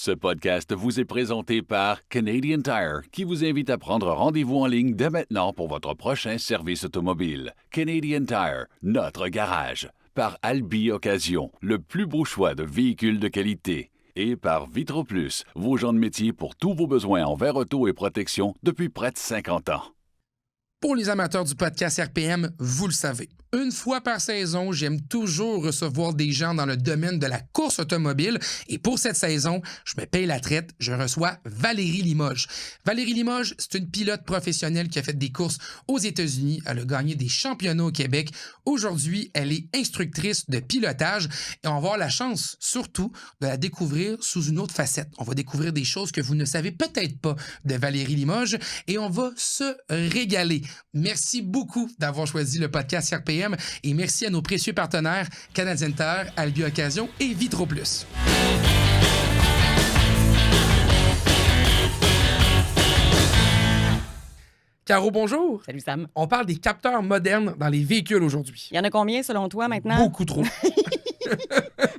Ce podcast vous est présenté par Canadian Tire, qui vous invite à prendre rendez-vous en ligne dès maintenant pour votre prochain service automobile. Canadian Tire, notre garage. Par Albi Occasion, le plus beau choix de véhicules de qualité. Et par Vitro Plus, vos gens de métier pour tous vos besoins en verre auto et protection depuis près de 50 ans. Pour les amateurs du podcast RPM, vous le savez. Une fois par saison, j'aime toujours recevoir des gens dans le domaine de la course automobile. Et pour cette saison, je me paye la traite. Je reçois Valérie Limoges. Valérie Limoges, c'est une pilote professionnelle qui a fait des courses aux États-Unis. Elle a gagné des championnats au Québec. Aujourd'hui, elle est instructrice de pilotage. Et on va avoir la chance, surtout, de la découvrir sous une autre facette. On va découvrir des choses que vous ne savez peut-être pas de Valérie Limoges. Et on va se régaler. Merci beaucoup d'avoir choisi le podcast RPM. Et merci à nos précieux partenaires Canadian Tire, Albi Occasion et Vitro Plus. Caro, bonjour. Salut Sam. On parle des capteurs modernes dans les véhicules aujourd'hui. Il y en a combien selon toi maintenant? Beaucoup trop.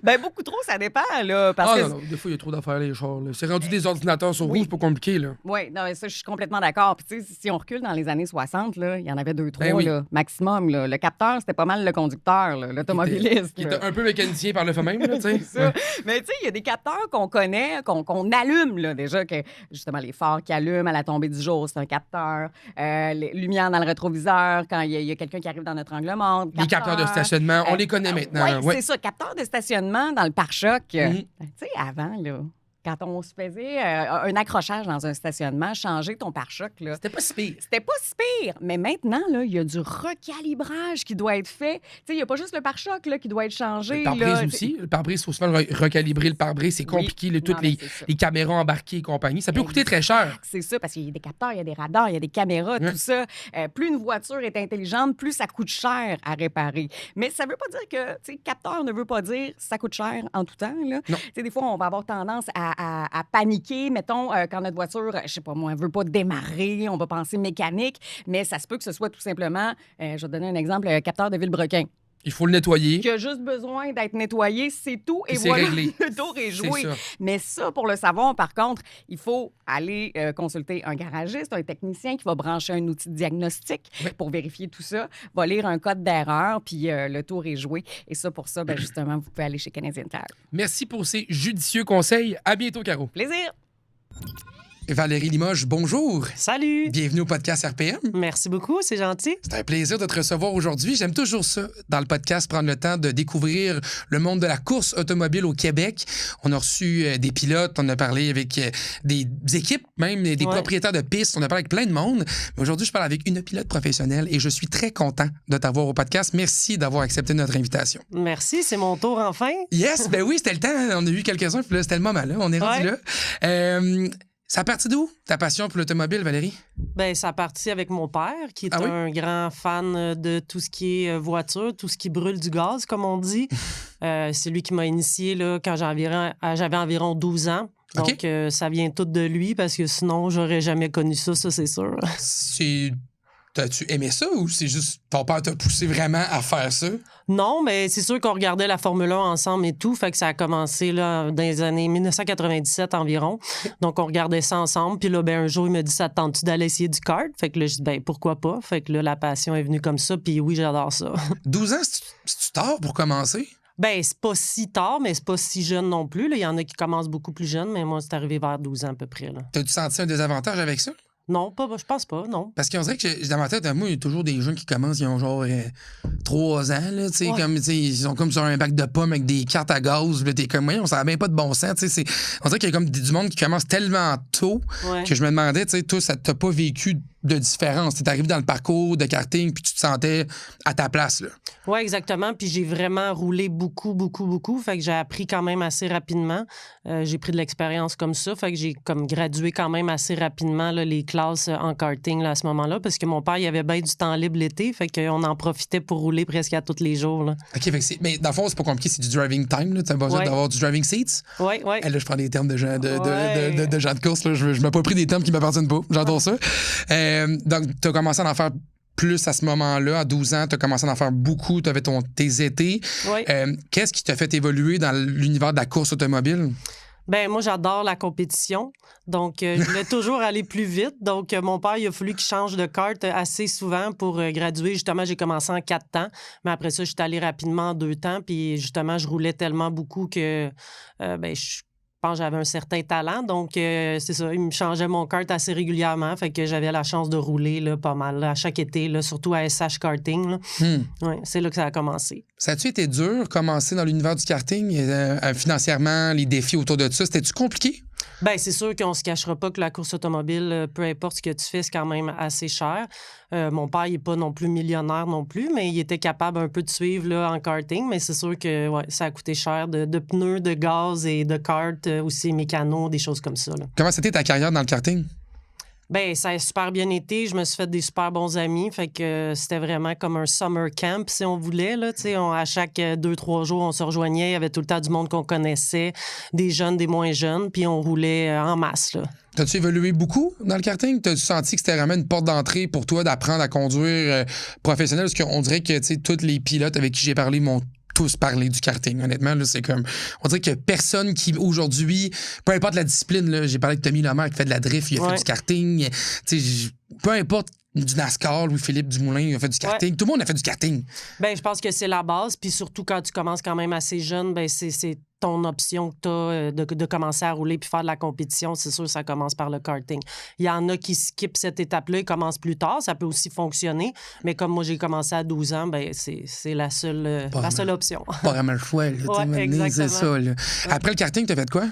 Ben beaucoup trop, ça dépend là. Parce que... non, des fois il y a trop d'affaires les chars. Là. C'est rendu des ordinateurs sur rouge, c'est pas compliqué là. Oui, non, ça je suis complètement d'accord. Puis tu sais, si on recule dans les années 60, là, il y en avait 2-3 Ben oui. là, maximum. Là. Le capteur, c'était pas mal le conducteur, là, l'automobiliste. Qui était un peu mécanicien par le fait même, là, tu sais. C'est ça. Mais tu sais, il y a des capteurs qu'on connaît, qu'on allume là, déjà, que justement les phares qui allument à la tombée du jour, c'est un capteur. Les lumières dans le rétroviseur, quand il y a quelqu'un qui arrive dans notre angle mort. Les capteurs de stationnement, on les connaît maintenant. Oui, c'est ça, capteur de stationnement dans le pare-choc. Tu Mhm. sais, avant, là, quand on se faisait un accrochage dans un stationnement, changer ton pare-choc, là, C'était pas si pire. c'était pas si pire. Mais maintenant, là, il y a du recalibrage qui doit être fait. Tu sais, il n'y a pas juste le pare-choc là, qui doit être changé. Le pare-brise là. aussi. Le pare-brise, il faut souvent recalibrer le pare-brise. C'est compliqué. Oui. Toutes Non, mais c'est ça. les caméras embarquées et compagnie. Ça peut coûter très cher. C'est ça, parce qu'il y a des capteurs, il y a des radars, il y a des caméras, tout ça. Plus une voiture est intelligente, plus ça coûte cher à réparer. Mais ça veut pas dire que, tu sais, capteur ne veut pas dire ça coûte cher en tout temps. Là. Non. Tu sais, des fois, on va avoir tendance à paniquer, mettons, quand notre voiture, je sais pas moi, veut pas démarrer, on va penser mécanique, mais ça se peut que ce soit tout simplement, je vais te donner un exemple, le capteur de Villebrequin, Il faut le nettoyer. qui a juste besoin d'être nettoyé, c'est tout, et Puis c'est voilà, réglé. le tour est joué. C'est ça. Mais ça, pour le savoir, par contre, il faut aller consulter un garagiste, un technicien qui va brancher un outil de diagnostic pour vérifier tout ça, va lire un code d'erreur, puis le tour est joué. Et ça, pour ça, ben, justement, vous pouvez aller chez Canadian Tire. Merci pour ces judicieux conseils. À bientôt, Caro. Plaisir! Valérie Limoges, bonjour. Salut! Bienvenue au podcast RPM. Merci beaucoup, c'est gentil. C'est un plaisir de te recevoir aujourd'hui. J'aime toujours ça, dans le podcast, prendre le temps de découvrir le monde de la course automobile au Québec. On a reçu des pilotes, on a parlé avec des équipes, même des propriétaires de pistes, on a parlé avec plein de monde. Mais aujourd'hui, je parle avec une pilote professionnelle et je suis très content de t'avoir au podcast. Merci d'avoir accepté notre invitation. Merci, c'est mon tour enfin. Yes, ben oui, c'était le temps. On a vu quelques-uns, puis là, c'était le moment. Là. On est rendu là. Ça a parti d'où, ta passion pour l'automobile, Valérie? Ben, ça a parti avec mon père, qui est un grand fan de tout ce qui est voiture, tout ce qui brûle du gaz, comme on dit. C'est lui qui m'a initié là, quand j'avais environ 12 ans. Donc, ça vient tout de lui, parce que sinon, j'aurais jamais connu ça c'est sûr. T'as-tu aimé ça ou c'est juste ton père t'a poussé vraiment à faire ça? Non, mais c'est sûr qu'on regardait la Formule 1 ensemble et tout. Fait que ça a commencé là, dans les années 1997 environ. Donc, on regardait ça ensemble. Puis là, ben, un jour, il m'a dit, ça te tente-tu d'aller essayer du kart? Fait que là, je dis, ben, pourquoi pas? Fait que là, la passion est venue comme ça. Puis oui, j'adore ça. 12 ans, c'est-tu tard pour commencer? Ben, c'est pas si tard, mais c'est pas si jeune non plus. Il y en a qui commencent beaucoup plus jeunes, mais moi, c'est arrivé vers 12 ans à peu près. Là. T'as-tu senti un désavantage avec ça? Non, je pense pas, non. Parce qu'on dirait que dans ma tête, moi, il y a toujours des jeunes qui commencent, ils ont genre 3 ans, là, tu sais, comme, tu sais, ils sont comme sur un bac de pommes avec des cartes à gaz, là, t'es comme, on s'en a même pas de bon sens, tu sais, on dirait qu'il y a comme du monde qui commence tellement tôt que je me demandais, tu sais, toi, ça t'a pas vécu de différence. Tu arrivé dans le parcours de karting puis tu te sentais à ta place, là. Oui, exactement. Puis j'ai vraiment roulé beaucoup. Fait que j'ai appris quand même assez rapidement. J'ai pris de l'expérience comme ça. Fait que j'ai comme gradué quand même assez rapidement là, les classes en karting là, à ce moment-là parce que mon père, il avait bien du temps libre l'été. Fait qu'on en profitait pour rouler presque à tous les jours. Là. OK, fait que mais dans le fond, c'est pas compliqué. C'est du driving time. Tu as besoin d'avoir du driving seats. Oui. Là, je prends des termes de gens de course. Là. Je m'ai pas pris des termes qui m'appartiennent pas. J'adore ça. Donc, tu as commencé à en faire plus à ce moment-là. À 12 ans, tu as commencé à en faire beaucoup. Tu avais tes étés. Oui. Qu'est-ce qui t'a fait évoluer dans l'univers de la course automobile? Ben moi, j'adore la compétition. Donc, je voulais toujours aller plus vite. Donc, mon père, il a fallu qu'il change de kart assez souvent pour graduer. Justement, j'ai commencé en 4 temps. Mais après ça, je suis allée rapidement en 2 temps. Puis, justement, je roulais tellement beaucoup que je pense que j'avais un certain talent. Donc, c'est ça. Il me changeait mon kart assez régulièrement. Fait que j'avais la chance de rouler là, pas mal là, à chaque été, là, surtout à SH Karting. Là. Ouais, c'est là que ça a commencé. Ça a-tu été dur, commencer dans l'univers du karting, financièrement, les défis autour de ça? C'était-tu compliqué? Bien, c'est sûr qu'on se cachera pas que la course automobile, peu importe ce que tu fais, c'est quand même assez cher. Mon père, il n'est pas non plus millionnaire non plus, mais il était capable un peu de suivre là, en karting. Mais c'est sûr que ça a coûté cher de pneus, de gaz et de kart, aussi mécanos, des choses comme ça. Là. Comment c'était ta carrière dans le karting? Ben ça a super bien été. Je me suis fait des super bons amis. Fait que c'était vraiment comme un summer camp, si on voulait. Là, à chaque 2-3 jours, on se rejoignait. Il y avait tout le temps du monde qu'on connaissait, des jeunes, des moins jeunes, puis on roulait en masse. Là. T'as-tu évolué beaucoup dans le karting? T'as-tu senti que c'était vraiment une porte d'entrée pour toi d'apprendre à conduire professionnel? Parce qu'on dirait que tous les pilotes avec qui j'ai parlé m'ont tous parlé du karting. Honnêtement, là, c'est comme... On dirait que personne qui, aujourd'hui, peu importe la discipline, là, j'ai parlé avec Tommy Lemaire qui fait de la drift, il a fait du karting. Peu importe du NASCAR, Louis-Philippe Dumoulin, il a fait du karting. Tout le monde a fait du karting. Ben, je pense que c'est la base. Puis surtout, quand tu commences quand même assez jeune, ben c'est ton option que tu as de commencer à rouler puis faire de la compétition. C'est sûr, ça commence par le karting. Il y en a qui skippent cette étape-là, ils commencent plus tard. Ça peut aussi fonctionner. Mais comme moi, j'ai commencé à 12 ans, ben c'est la seule option. Pas vraiment le choix. Là, exactement. C'est ça. Là. Après le karting, tu as fait quoi?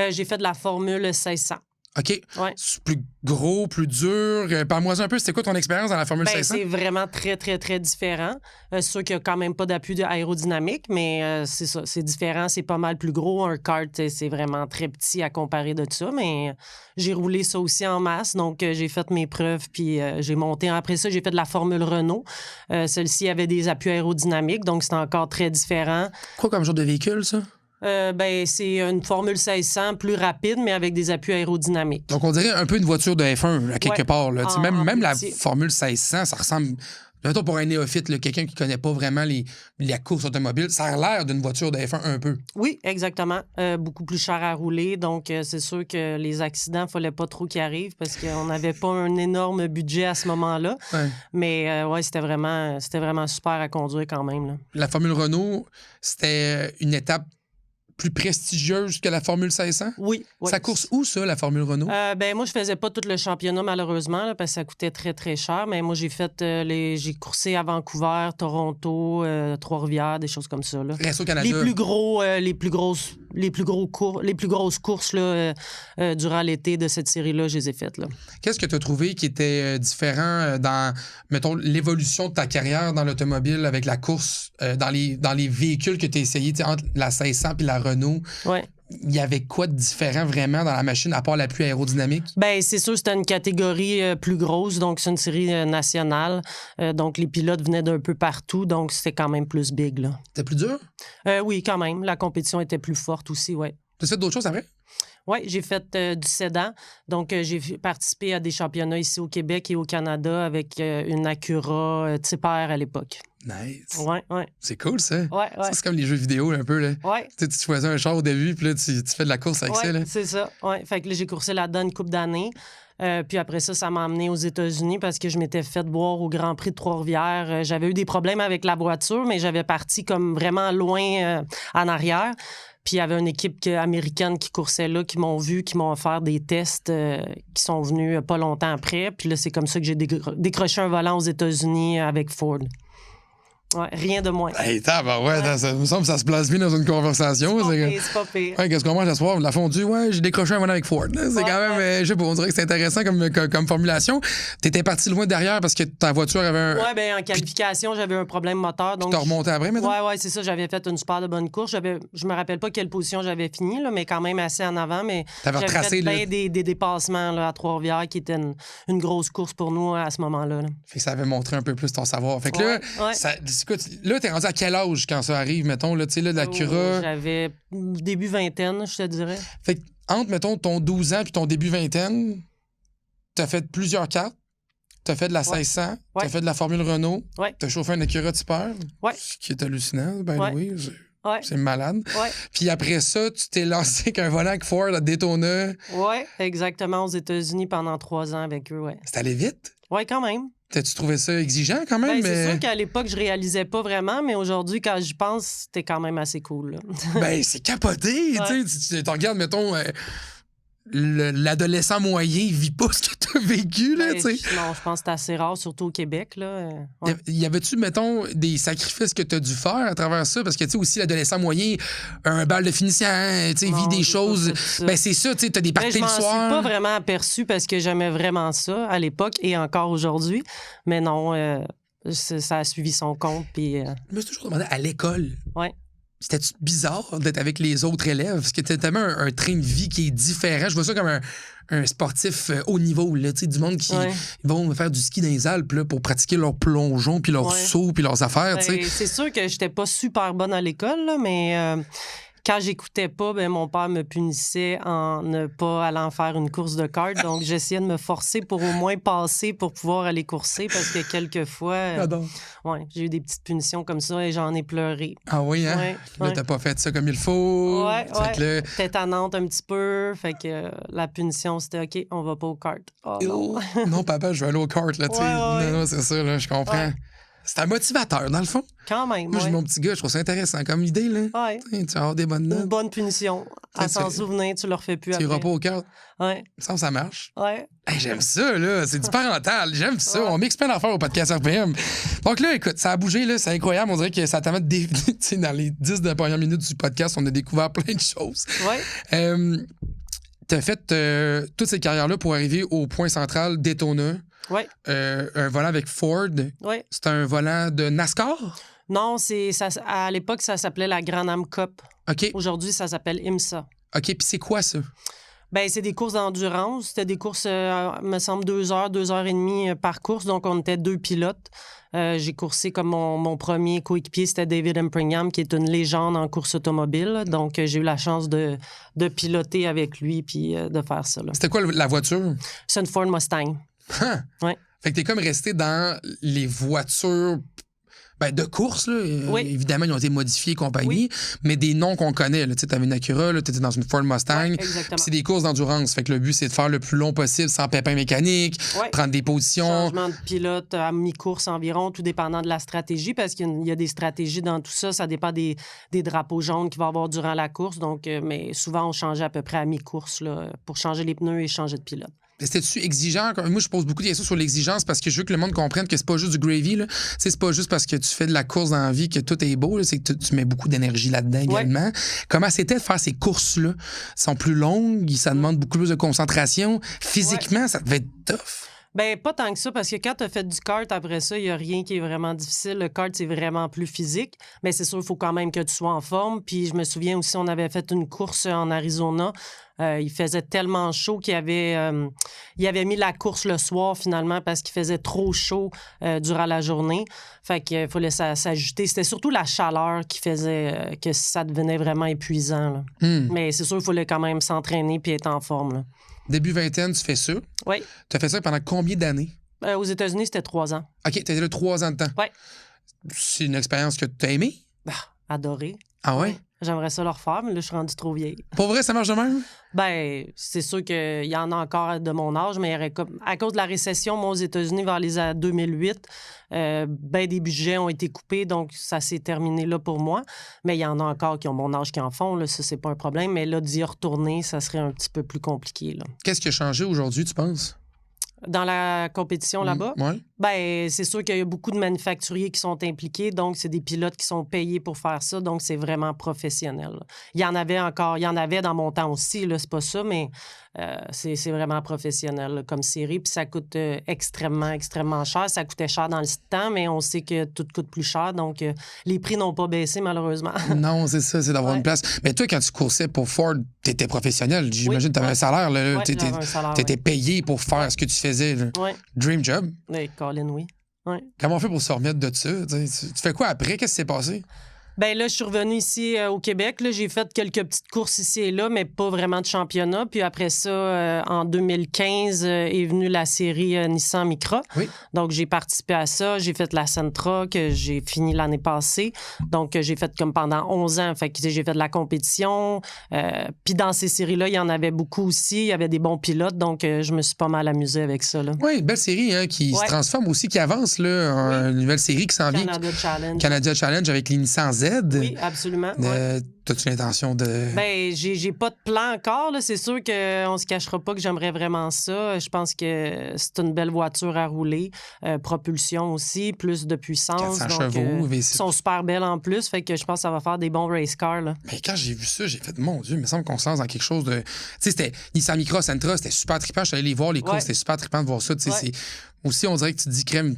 J'ai fait de la Formule 1600. OK. Ouais. C'est plus gros, plus dur. Parle-moi un peu, c'était quoi ton expérience dans la Formule 500? C'est vraiment très, très, très différent. C'est sûr qu'il n'y a quand même pas d'appui aérodynamique, mais c'est ça, c'est différent, c'est pas mal plus gros. Un kart, c'est vraiment très petit à comparer de ça, mais j'ai roulé ça aussi en masse, donc j'ai fait mes preuves, puis j'ai monté. Après ça, j'ai fait de la Formule Renault. Celle-ci avait des appuis aérodynamiques, donc c'était encore très différent. Quoi comme genre de véhicule, ça? C'est une Formule 1600 plus rapide, mais avec des appuis aérodynamiques. Donc, on dirait un peu une voiture de F1, à quelque part. Là. Même la petit. Formule 1600, ça ressemble... Mettons pour un néophyte, là, quelqu'un qui ne connaît pas vraiment la course automobile, ça a l'air d'une voiture de F1 un peu. Oui, exactement. Beaucoup plus cher à rouler. Donc, c'est sûr que les accidents, il ne fallait pas trop qu'ils arrivent parce qu'on n'avait pas un énorme budget à ce moment-là. Ouais. Mais c'était vraiment super à conduire quand même. Là. La Formule Renault, c'était une étape plus prestigieuse que la Formule 1600? Oui. Ça course où, ça, la Formule Renault? Moi, je faisais pas tout le championnat, malheureusement, là, parce que ça coûtait très, très cher. Mais moi, j'ai fait j'ai coursé à Vancouver, Toronto, Trois-Rivières, des choses comme ça. Là. Reste au Canada. Les plus grosses courses là, durant l'été de cette série-là, je les ai faites. Là. Qu'est-ce que tu as trouvé qui était différent dans, mettons, l'évolution de ta carrière dans l'automobile avec la course, dans les véhicules que tu as essayé, entre la 1600 et la Renault? Ouais. Il y avait quoi de différent vraiment dans la machine à part l'appui aérodynamique? Bien, c'est sûr, c'était une catégorie plus grosse, donc c'est une série nationale. Donc, les pilotes venaient d'un peu partout, donc c'était quand même plus big. Là. C'était plus dur? Oui, quand même. La compétition était plus forte aussi, oui. Tu as fait d'autres choses après? Oui, j'ai fait du sédan. Donc, j'ai participé à des championnats ici au Québec et au Canada avec une Acura Type R à l'époque. Nice. Oui. C'est cool, ça. Ouais. Ça, c'est comme les jeux vidéo, un peu. Là. Ouais. Tu choisis un char au début, puis là, tu fais de la course avec ça. Là. C'est ça. Ouais. Fait que là, j'ai coursé là-dedans une couple d'années. Puis après ça m'a emmené aux États-Unis parce que je m'étais fait voir au Grand Prix de Trois-Rivières. J'avais eu des problèmes avec la voiture, mais j'avais parti comme vraiment loin en arrière. Puis il y avait une équipe américaine qui coursait là, qui m'ont vu, qui m'ont offert des tests qui sont venus pas longtemps après. Puis là, c'est comme ça que j'ai décroché un volant aux États-Unis avec Ford. Ouais, rien de moins. Hey, ça me semble que ça se place bien dans une conversation. C'est pas pire. Ouais, qu'est-ce qu'on mange ce soir? La fondue, j'ai décroché un volant avec Ford. C'est quand même, je sais pas, on dirait que c'est intéressant comme formulation. T'étais parti loin derrière parce que ta voiture avait un... Ouais, ben en qualification, j'avais un problème moteur. Donc t'as remonté après, maintenant? Ouais, c'est ça. J'avais fait une super de bonne course. Je me rappelle pas quelle position j'avais fini, là, mais quand même assez en avant. Mais t'avais retracé, fait des dépassements là, à Trois-Rivières qui était une grosse course pour nous à ce moment-là. Là. Fait que ça avait montré un peu plus ton savoir. Fait que là, t'es rendu à quel âge quand ça arrive, mettons, là, tu sais, là, de la Cura? J'avais début vingtaine, je te dirais. Fait que entre, mettons, ton 12 ans puis ton début vingtaine, t'as fait plusieurs cartes, t'as fait de la 1600, t'as fait de la Formule Renault, t'as chauffé un Acura Type R, ce qui est hallucinant, oui. Ouais. C'est malade. Ouais. Puis après ça, tu t'es lancé avec un volant Ford à Daytona. Oui, exactement, aux États-Unis pendant 3 ans avec eux, ouais. C'est allé vite? Oui, quand même. T'as-tu trouvé ça exigeant quand même? Ben, c'est sûr qu'à l'époque, je réalisais pas vraiment, mais aujourd'hui, quand j'y pense, c'était quand même assez cool. Là. Ben, c'est capoté. Ouais. Tu regardes, mettons, l'adolescent moyen, il vit pas ce que t'as vécu, là, Ben, tu sais. non, je pense que c'est assez rare, surtout au Québec. Là. Ouais. Y avait-tu, mettons, des sacrifices que tu as dû faire à travers ça? Parce que, tu sais, aussi, l'adolescent moyen a un bal de finissant, tu sais, Non, vit des j'ai choses. pas fait ça. Ben, c'est ça, tu sais, t'as des Ben, parties je le m'en suis soir. pas vraiment aperçue parce que j'aimais vraiment ça à l'époque et encore aujourd'hui. Mais non, ça a suivi son compte. Puis, Je me suis toujours demandé, à l'école, ouais. c'était-tu bizarre d'être avec les autres élèves? Parce que t'as tellement un train de vie qui est différent. Je vois ça comme un sportif haut niveau, là, tu sais, du monde qui Ouais. vont faire du ski dans les Alpes là, pour pratiquer leurs plongeons puis leurs Ouais. sauts puis leurs affaires, tu sais. Ben, c'est sûr que j'étais pas super bonne à l'école, là, mais quand j'écoutais pas, ben, mon père me punissait en ne pas allant faire une course de kart. Donc, j'essayais de me forcer pour au moins passer pour pouvoir aller courser parce que quelquefois, J'adore. ouais, j'ai eu des petites punitions comme ça et j'en ai pleuré. Ah oui, hein? Ouais, Là, ouais. t'as pas fait ça comme il faut. Ouais, Fait que là, T'es tannante un petit peu. Fait que la punition, c'était OK, on va pas au kart. Oh non. non, papa, je vais aller au kart, là, tu sais. Ouais. Non, c'est ça, là, je comprends. Ouais. C'est un motivateur, dans le fond. Quand même, Moi, j'ai ouais. mon petit gars, je trouve ça intéressant comme idée, là. Ouais. Tu vas avoir des bonnes Une notes. bonne punition. À Tu sais, s'en tu- souvenir, tu le refais plus Tu iras après. pas au kart. Ouais, Ça marche. ouais. Hey, j'aime ça, là. C'est du parental. J'aime ça. Ouais. On mixe plein d'affaires au podcast RPM. Donc là, écoute, ça a bougé, là. C'est incroyable. On dirait que ça t'a mis tu sais, dans les 10 de premières minutes du podcast, on a découvert plein de choses. Ouais. T'as fait toute cette carrière-là pour arriver au point central Daytona. Ouais. Un volant avec Ford. Ouais. C'est un volant de NASCAR? Non, à l'époque, ça s'appelait la Grand Am Cup. OK. Aujourd'hui, ça s'appelle IMSA. OK, puis c'est quoi ça? Ben, c'est des courses d'endurance. C'était des courses, me semble, 2 heures, 2 heures et demie par course. Donc, on était 2 pilotes. J'ai coursé comme mon premier coéquipier, c'était David Impringham, qui est une légende en course automobile. Donc, j'ai eu la chance de piloter avec lui puis de faire ça. Là. C'était quoi la voiture? C'est une Ford Mustang. Hein? Ouais. Fait que t'es comme resté dans les voitures de course, là. Oui. Évidemment, ils ont été modifiés et compagnie, mais des noms qu'on connaît. Tu avais une Acura, tu étais dans une Ford Mustang. Ouais, Puis exactement. c'est des courses d'endurance. Fait que le but, c'est de faire le plus long possible sans pépin mécanique, Ouais. prendre des positions. Changement de pilote à mi-course environ, tout dépendant de la stratégie, parce qu'il y a des stratégies dans tout ça. Ça dépend des drapeaux jaunes qu'il va y avoir durant la course. Donc, mais souvent, on changeait à peu près à mi-course là, pour changer les pneus et changer de pilote. C'était-tu exigeant? Moi, je pose beaucoup de questions sur l'exigence parce que je veux que le monde comprenne que c'est pas juste du gravy. Là. C'est pas juste parce que tu fais de la course dans la vie que tout est beau. Là. C'est que tu mets beaucoup d'énergie là-dedans également. Comment c'était de faire ces courses-là? Elles sont plus longues, ça demande beaucoup plus de concentration. Physiquement, ça devait être tough. Ben pas tant que ça, parce que quand tu as fait du kart, après ça, il n'y a rien qui est vraiment difficile. Le kart, c'est vraiment plus physique. Mais c'est sûr, il faut quand même que tu sois en forme. Puis je me souviens aussi, on avait fait une course en Arizona. Il faisait tellement chaud qu'il avait mis la course le soir, finalement, parce qu'il faisait trop chaud durant la journée. Fait qu'il fallait s'ajuster. C'était surtout la chaleur qui faisait que ça devenait vraiment épuisant. Là. Mais c'est sûr, il fallait quand même s'entraîner puis être en forme. Là. Début vingtaine, tu fais ça. Oui. Tu as fait ça pendant combien d'années? Aux États-Unis, c'était 3 ans. OK, tu étais là 3 ans de temps. Oui. C'est une expérience que tu as aimée? Adoré. Ah ouais? J'aimerais ça le refaire, mais là, je suis rendue trop vieille. Pour vrai, ça marche de même? Ben, c'est sûr qu'il y en a encore de mon âge, mais à cause de la récession, moi, aux États-Unis, vers les années 2008, des budgets ont été coupés, donc ça s'est terminé là pour moi. Mais il y en a encore qui ont mon âge qui en font, là, ça, c'est pas un problème. Mais là, d'y retourner, ça serait un petit peu plus compliqué, là. Qu'est-ce qui a changé aujourd'hui, tu penses? Dans la compétition là-bas? Ouais. Ben, c'est sûr qu'il y a beaucoup de manufacturiers qui sont impliqués, donc c'est des pilotes qui sont payés pour faire ça, donc c'est vraiment professionnel. Là. Il y en avait dans mon temps aussi, là, c'est pas ça, mais c'est vraiment professionnel là, comme série, puis ça coûte extrêmement, extrêmement cher. Ça coûtait cher dans le temps, mais on sait que tout coûte plus cher, donc les prix n'ont pas baissé, malheureusement. Non, c'est ça, c'est d'avoir une place. Mais toi, quand tu coursais pour Ford, t'étais professionnel. J'imagine que t'avais un salaire, là. Ouais, j'avais un salaire, T'étais payé pour faire ce que tu faisais. Là. Ouais. Dream job. Oui, Colin, oui. Ouais. Comment on fait pour se remettre de ça? Tu fais quoi après? Qu'est-ce qui s'est passé? Ben là, je suis revenue ici au Québec. Là, j'ai fait quelques petites courses ici et là, mais pas vraiment de championnat. Puis après ça, en 2015, est venue la série Nissan Micra. Oui. Donc, j'ai participé à ça. J'ai fait la Sentra que j'ai fini l'année passée. Donc, j'ai fait comme pendant 11 ans. Fait que j'ai fait de la compétition. Puis dans ces séries-là, il y en avait beaucoup aussi. Il y avait des bons pilotes. Donc, je me suis pas mal amusée avec ça. Là. Oui, une belle série hein, qui se transforme aussi, qui avance. Là, une nouvelle série qui s'en vient. Canada Challenge. Canada Challenge avec les Nissan Z. Oui, absolument. T'as-tu l'intention de... Ben, j'ai pas de plan encore. Là. C'est sûr qu'on se cachera pas que j'aimerais vraiment ça. Je pense que c'est une belle voiture à rouler. Propulsion aussi, plus de puissance. 400 donc, chevaux, Ils sont super belles en plus. Fait que je pense que ça va faire des bons race cars. Là. Mais quand j'ai vu ça, j'ai fait, mon Dieu, il me semble qu'on se lance dans quelque chose de... Tu sais, c'était Nissan Micra, Sentra, c'était super trippant. Je suis allé les voir, les courses, c'était super trippant de voir ça. Tu sais, aussi, on dirait que tu te dis, crème,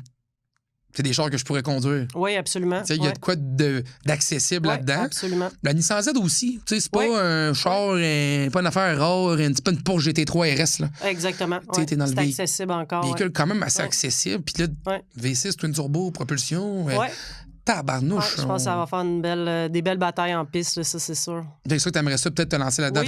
c'est des chars que je pourrais conduire. Oui, absolument. Il y a de quoi d'accessible là-dedans. Absolument. La Nissan Z aussi. C'est pas un char, pas une affaire rare, pas une Porsche GT3 RS. Là. Exactement. T'es dans c'est accessible encore. Véhicule quand même assez accessible. Puis là, V6, twin turbo, propulsion. Tabarnouche. Je pense que ça va faire des belles batailles en piste, là, ça, c'est sûr. C'est sûr que tu aimerais ça peut-être te lancer là-dedans.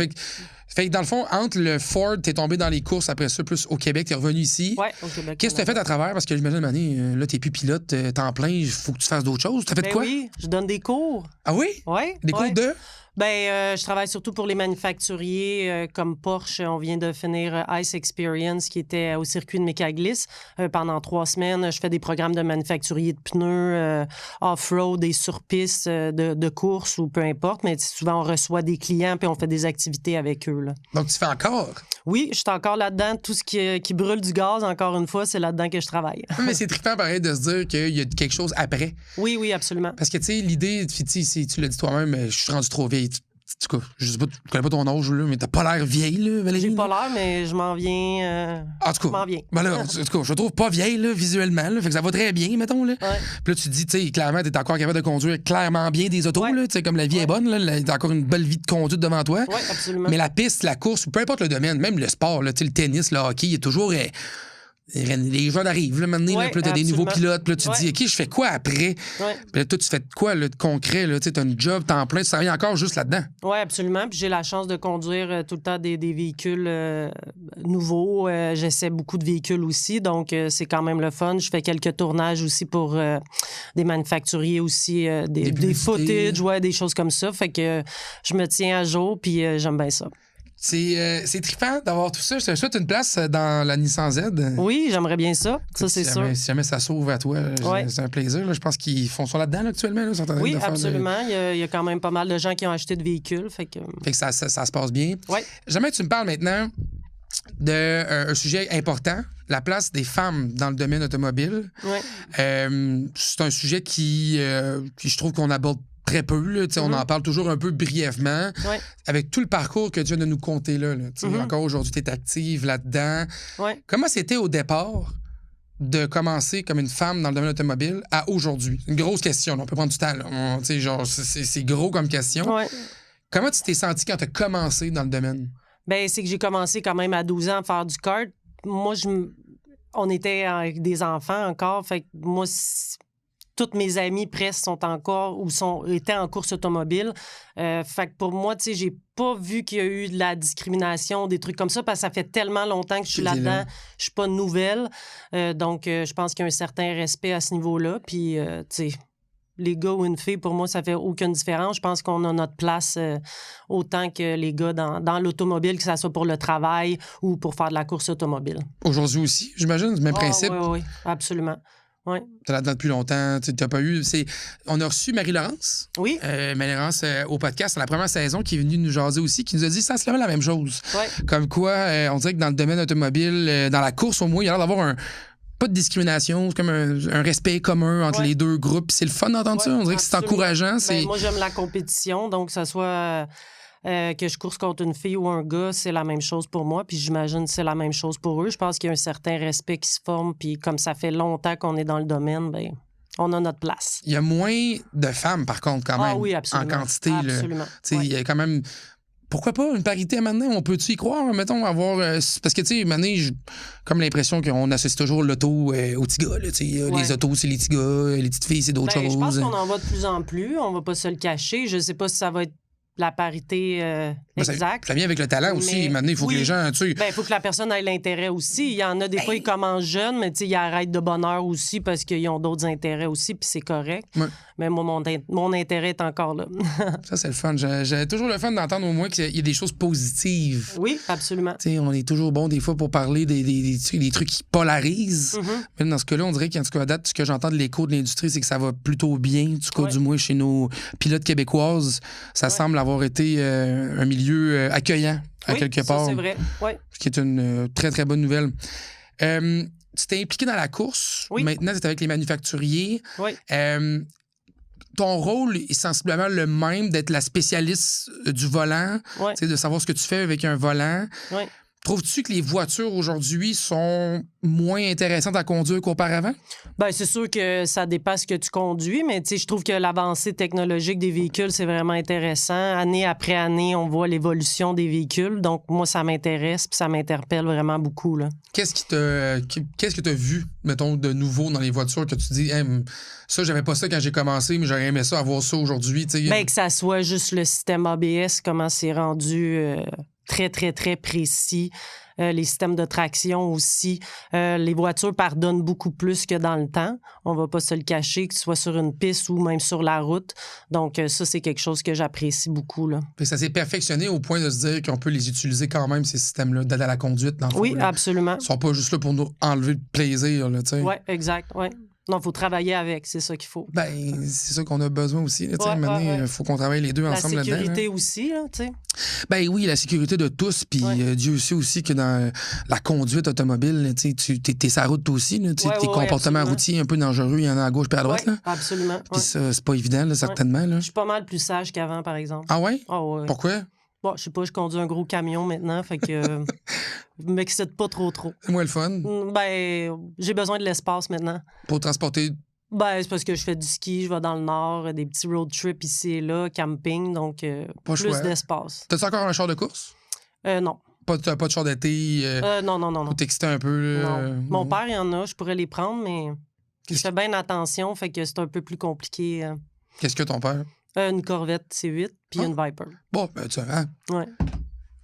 Fait que dans le fond, entre le Ford, t'es tombé dans les courses après ça, plus au Québec, t'es revenu ici. Oui, au Québec. Qu'est-ce que t'as fait à travers? Parce que j'imagine, Mané, là, t'es plus pilote, temps plein, il faut que tu fasses d'autres choses. T'as fait quoi? Oui, je donne des cours. Ah oui? Oui. Des cours de? Ben, je travaille surtout pour les manufacturiers comme Porsche. On vient de finir Ice Experience qui était au circuit de Mécaglis pendant 3 semaines. Je fais des programmes de manufacturiers de pneus, off-road et sur-piste de course ou peu importe. Mais souvent, on reçoit des clients puis on fait des activités avec eux. Là. Donc, tu fais encore? Oui, je suis encore là-dedans. Tout ce qui brûle du gaz, encore une fois, c'est là-dedans que je travaille. Mais c'est trippant, pareil, de se dire qu'il y a quelque chose après. Oui, absolument. Parce que, tu sais, l'idée, tu l'as dit toi-même, je suis rendu trop vieille. En tout cas, je sais pas, je connais pas ton âge, là, mais t'as pas l'air vieille, là, Valérie. J'ai pas l'air, mais je m'en viens. En tout cas, je m'en viens. Ben là, en tout cas, je te trouve pas vieille, là, visuellement, là, fait que ça va très bien, mettons, là. Ouais. Puis là, tu te dis, tu sais, clairement, t'es encore capable de conduire clairement bien des autos, là, tu sais, comme la vie est bonne, là, t'as encore une belle vie de conduite devant toi. Oui, absolument. Mais la piste, la course, peu importe le domaine, même le sport, là, tu sais, le tennis, le hockey, il y a toujours. Les jeunes arrivent, là, maintenant, là, puis là, t'as des nouveaux pilotes, puis là, tu te dis, OK, je fais quoi après? Puis là, toi, tu fais quoi, là, de concret, là? Tu sais, t'as un job, temps plein, tu travailles encore juste là-dedans. Oui, absolument. Puis j'ai la chance de conduire tout le temps des véhicules nouveaux. J'essaie beaucoup de véhicules aussi, donc c'est quand même le fun. Je fais quelques tournages aussi pour des manufacturiers aussi, des footage, des choses comme ça. Fait que je me tiens à jour, puis j'aime bien ça. C'est trippant d'avoir tout ça. Je te souhaite une place dans la Nissan Z. Oui, j'aimerais bien ça. Ça, c'est sûr. Si jamais ça s'ouvre à toi, c'est un plaisir. Là. Je pense qu'ils font ça là-dedans là, actuellement. Là, oui, absolument. Il y a quand même pas mal de gens qui ont acheté de véhicules. Fait que ça se passe bien. Oui. J'aimerais que tu me parles maintenant d'un sujet important, la place des femmes dans le domaine automobile. Oui. C'est un sujet qui je trouve qu'on aborde très peu. Là, on en parle toujours un peu brièvement. Ouais. Avec tout le parcours que tu viens de nous conter là. Encore aujourd'hui, tu es active là-dedans. Ouais. Comment c'était au départ de commencer comme une femme dans le domaine automobile à aujourd'hui? Une grosse question. Là. On peut prendre du temps. Là. C'est gros comme question. Ouais. Comment tu t'es sentie quand tu as commencé dans le domaine? Ben, c'est que j'ai commencé quand même à 12 ans à faire du kart. Moi, on était avec des enfants encore. Fait que moi, toutes mes amies presque sont encore ou étaient en course automobile. Fait que pour moi, tu sais, j'ai pas vu qu'il y a eu de la discrimination, des trucs comme ça, parce que ça fait tellement longtemps que je suis là-dedans. Je suis pas nouvelle. Donc, je pense qu'il y a un certain respect à ce niveau-là. Puis, tu sais, les gars ou une fille, pour moi, ça fait aucune différence. Je pense qu'on a notre place autant que les gars dans l'automobile, que ce soit pour le travail ou pour faire de la course automobile. Aujourd'hui aussi, j'imagine, le même principe? Oui, absolument. Ouais. Tu es là-dedans depuis longtemps. Tu n'as pas eu. On a reçu Marie-Laurence. Oui. Marie-Laurence au podcast, c'est la première saison qui est venue nous jaser aussi, qui nous a dit sensiblement la même chose. Ouais. Comme quoi, on dirait que dans le domaine automobile, dans la course au moins, il y a l'air d'avoir pas de discrimination, c'est comme un respect commun entre les deux groupes. C'est le fun d'entendre ça. On dirait que c'est encourageant. Moi, j'aime la compétition, donc que ça soit. Que je course contre une fille ou un gars, c'est la même chose pour moi. Puis j'imagine que c'est la même chose pour eux. Je pense qu'il y a un certain respect qui se forme. Puis comme ça fait longtemps qu'on est dans le domaine, bien, on a notre place. Il y a moins de femmes, par contre, quand même. Oui, absolument. En quantité. Absolument. Il y a quand même pourquoi pas une parité maintenant? On peut-tu y croire? Mettons, avoir. Parce que, tu sais, maintenant, j'ai comme l'impression qu'on associe toujours l'auto aux petits gars. Là, les autos, c'est les petits gars, les petites filles, c'est d'autres choses. Je pense qu'on en voit de plus en plus. On va pas se le cacher. Je sais pas si ça va être la parité exacte. Ça vient avec le talent aussi. Maintenant, il faut que les gens. Il faut que la personne ait l'intérêt aussi. Il y en a des fois, ils commencent jeunes, mais ils arrêtent de bonne heure aussi parce qu'ils ont d'autres intérêts aussi, puis c'est correct. Ouais. Mais moi, mon intérêt est encore là. Ça, c'est le fun. J'ai toujours le fun d'entendre au moins qu'il y a des choses positives. Oui, absolument. On est toujours bon des fois pour parler des trucs qui polarisent. Mm-hmm. Mais dans ce cas-là, on dirait qu'en tout cas, à date, ce que j'entends de l'écho de l'industrie, c'est que ça va plutôt bien, en tout cas, du moins chez nos pilotes québécoises. Ça semble avoir été un milieu accueillant à quelque part. Ça, c'est vrai. Oui. Ce qui est une très, très bonne nouvelle. Tu t'es impliqué dans la course. Oui. Maintenant, tu es avec les manufacturiers. Oui. Ton rôle est sensiblement le même d'être la spécialiste du volant, de savoir ce que tu fais avec un volant. Oui. Trouves-tu que les voitures aujourd'hui sont moins intéressantes à conduire qu'auparavant? Bien, c'est sûr que ça dépasse ce que tu conduis, mais je trouve que l'avancée technologique des véhicules, c'est vraiment intéressant. Année après année, on voit l'évolution des véhicules. Donc, moi, ça m'intéresse puis ça m'interpelle vraiment beaucoup, là. Qu'est-ce que tu as vu, mettons, de nouveau dans les voitures que tu dis, hey, ça, j'avais pas ça quand j'ai commencé, mais j'aurais aimé ça avoir ça aujourd'hui? Bien, que ça soit juste le système ABS, comment c'est rendu... très, très, très précis. Les systèmes de traction aussi. Les voitures pardonnent beaucoup plus que dans le temps. On va pas se le cacher, que ce soit sur une piste ou même sur la route. Donc, ça, c'est quelque chose que j'apprécie beaucoup, là. Et ça s'est perfectionné au point de se dire qu'on peut les utiliser quand même, ces systèmes-là, d'aide à la conduite, dans le fond. Oui, absolument. Ils sont pas juste là pour nous enlever le plaisir, là, tu sais. Oui, exact, oui. Non, il faut travailler avec, c'est ça qu'il faut. Ben, c'est ça qu'on a besoin aussi. Il faut qu'on travaille les deux ensemble là-dedans. La sécurité aussi, tu sais. Ben oui, la sécurité de tous. Puis Dieu sait aussi que dans la conduite automobile, tu es sur la route toi aussi. Tes comportements routiers un peu dangereux, il y en a à gauche et à droite. Oui, absolument. Puis ça, c'est pas évident, là, certainement. Là. Je suis pas mal plus sage qu'avant, par exemple. Ah ouais? Ah ouais. Pourquoi? Bon, je sais pas, je conduis un gros camion maintenant, fait que je m'excite pas trop. C'est moins le fun? Ben, j'ai besoin de l'espace maintenant. Pour transporter... Ben, c'est parce que je fais du ski, je vais dans le nord, des petits road trips ici et là, camping, donc plus d'espace. T'as-tu encore un char de course? Non. Pas de char d'été? Non. Pour t'exciter un peu? Non. Mon père, il y en a, je pourrais les prendre, mais je fais bien attention, fait que c'est un peu plus compliqué. Qu'est-ce que ton père? Une Corvette C8 puis une Viper. Bon, ben tu vois. Ouais.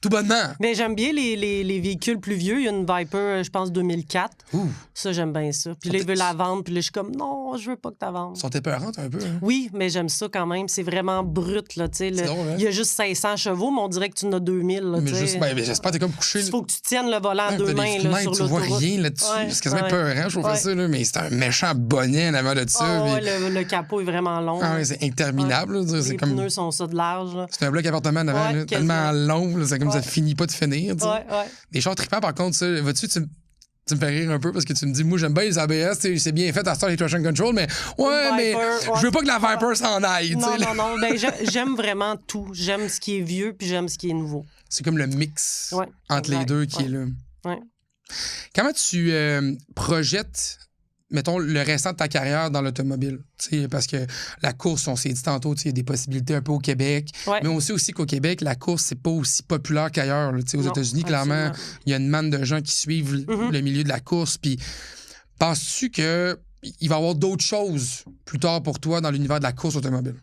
Tout bonnement. Mais j'aime bien les véhicules plus vieux. Il y a une Viper, je pense, 2004. Ouh. Ça, j'aime bien ça. Puis là, il veut la vendre. Puis là, je suis comme, non, je veux pas que tu la vendes. Sont épeurantes un peu. Hein? Oui, mais j'aime ça quand même. C'est vraiment brut, là, tu sais. Drôle, hein? Il y a juste 500 chevaux, mais on dirait que tu en as 2000, là, mais juste, j'espère que t'es comme couché. Il faut que tu tiennes le volant à deux mains, là, sur tu vois rien là-dessus. C'est quasiment épeurant, je trouve ça, là. Mais c'est un méchant bonnet en avant de ça. Le capot est vraiment long. Ah oui, c'est interminable. Les pneus sont ça de large, là. C'est un bloc appartement en avant, là, tellement long, là, c'est comme ça finit pas de finir. Des chars trippants, par contre, ça, vois-tu, tu me fais rire un peu parce que tu me dis, moi, j'aime bien les ABS, c'est bien fait à Star les traction control, mais je veux pas que la Viper s'en aille. Non. Ben, j'aime vraiment tout. J'aime ce qui est vieux puis j'aime ce qui est nouveau. C'est comme le mix entre les deux qui est là. Ouais. Comment tu projettes, mettons, le restant de ta carrière dans l'automobile? Parce que la course, on s'est dit tantôt, il y a des possibilités un peu au Québec. Ouais. Mais on sait aussi qu'au Québec, la course, c'est pas aussi populaire qu'ailleurs. Aux États-Unis, clairement, il y a une manne de gens qui suivent le milieu de la course. Puis, penses-tu qu'il va y avoir d'autres choses plus tard pour toi dans l'univers de la course automobile?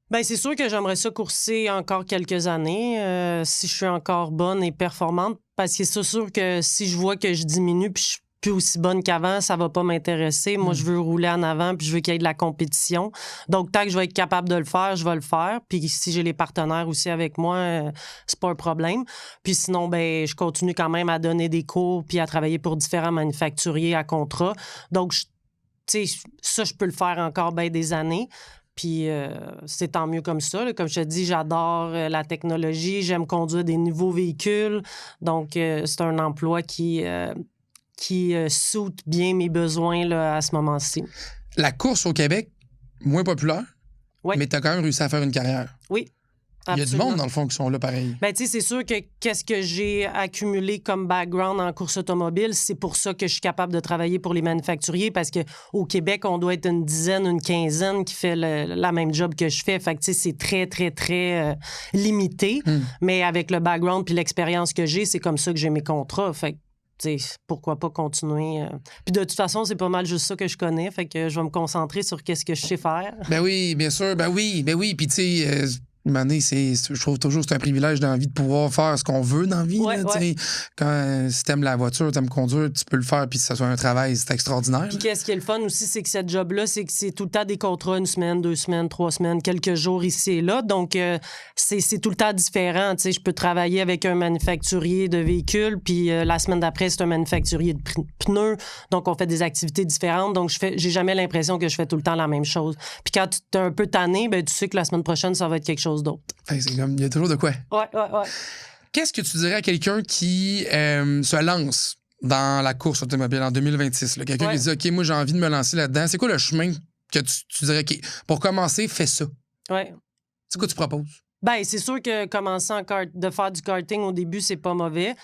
Bien, c'est sûr que j'aimerais ça courser encore quelques années, si je suis encore bonne et performante. Parce que c'est sûr que si je vois que je diminue puis je suis plus aussi bonne qu'avant, ça va pas m'intéresser. Moi, je veux rouler en avant puis je veux qu'il y ait de la compétition. Donc, tant que je vais être capable de le faire, je vais le faire. Puis si j'ai les partenaires aussi avec moi, c'est pas un problème. Puis sinon, ben je continue quand même à donner des cours puis à travailler pour différents manufacturiers à contrat. Donc, tu sais, ça, je peux le faire encore bien des années. Puis c'est tant mieux comme ça. Là. Comme je te dis, j'adore la technologie. J'aime conduire des nouveaux véhicules. Donc, c'est un emploi qui soute bien mes besoins là, à ce moment-ci. La course au Québec, moins populaire, mais tu as quand même réussi à faire une carrière. Oui, Il y a du monde, dans le fond, qui sont là pareil. Ben, tu sais, c'est sûr que qu'est-ce que j'ai accumulé comme background en course automobile, c'est pour ça que je suis capable de travailler pour les manufacturiers, parce qu'au Québec, on doit être une dizaine, une quinzaine qui fait la même job que je fais. Fait que, tu sais, c'est très, très, très limité. Mais avec le background puis l'expérience que j'ai, c'est comme ça que j'ai mes contrats. Fait que, tu sais, pourquoi pas continuer. Puis de toute façon, c'est pas mal juste ça que je connais. Fait que je vais me concentrer sur qu'est-ce que je sais faire. Ben oui, bien sûr. Ben oui. Puis tu sais, une année, je trouve toujours que c'est un privilège dans la vie de pouvoir faire ce qu'on veut dans la vie. Là, quand si t'aimes la voiture, t'aimes conduire, tu peux le faire puis que ça soit un travail, c'est extraordinaire. Puis qu'est-ce qui est le fun aussi, c'est que cette job-là, c'est que c'est tout le temps des contrats, 1 semaine, 2 semaines, 3 semaines, quelques jours ici et là. Donc, c'est tout le temps différent. Tu sais, je peux travailler avec un manufacturier de véhicules, puis la semaine d'après, c'est un manufacturier de pneus. Donc, on fait des activités différentes. Donc, j'ai jamais l'impression que je fais tout le temps la même chose. Puis quand tu es un peu tanné, ben, tu sais que la semaine prochaine, ça va être quelque chose d'autre. C'est comme, il y a toujours de quoi. Ouais. Qu'est-ce que tu dirais à quelqu'un qui se lance dans la course automobile en 2026? Là? Quelqu'un qui dit, OK, moi, j'ai envie de me lancer là-dedans. C'est quoi le chemin que tu dirais, OK, pour commencer, fais ça? Ouais. C'est quoi tu proposes? Ben, c'est sûr que commencer de faire du karting au début, c'est pas mauvais.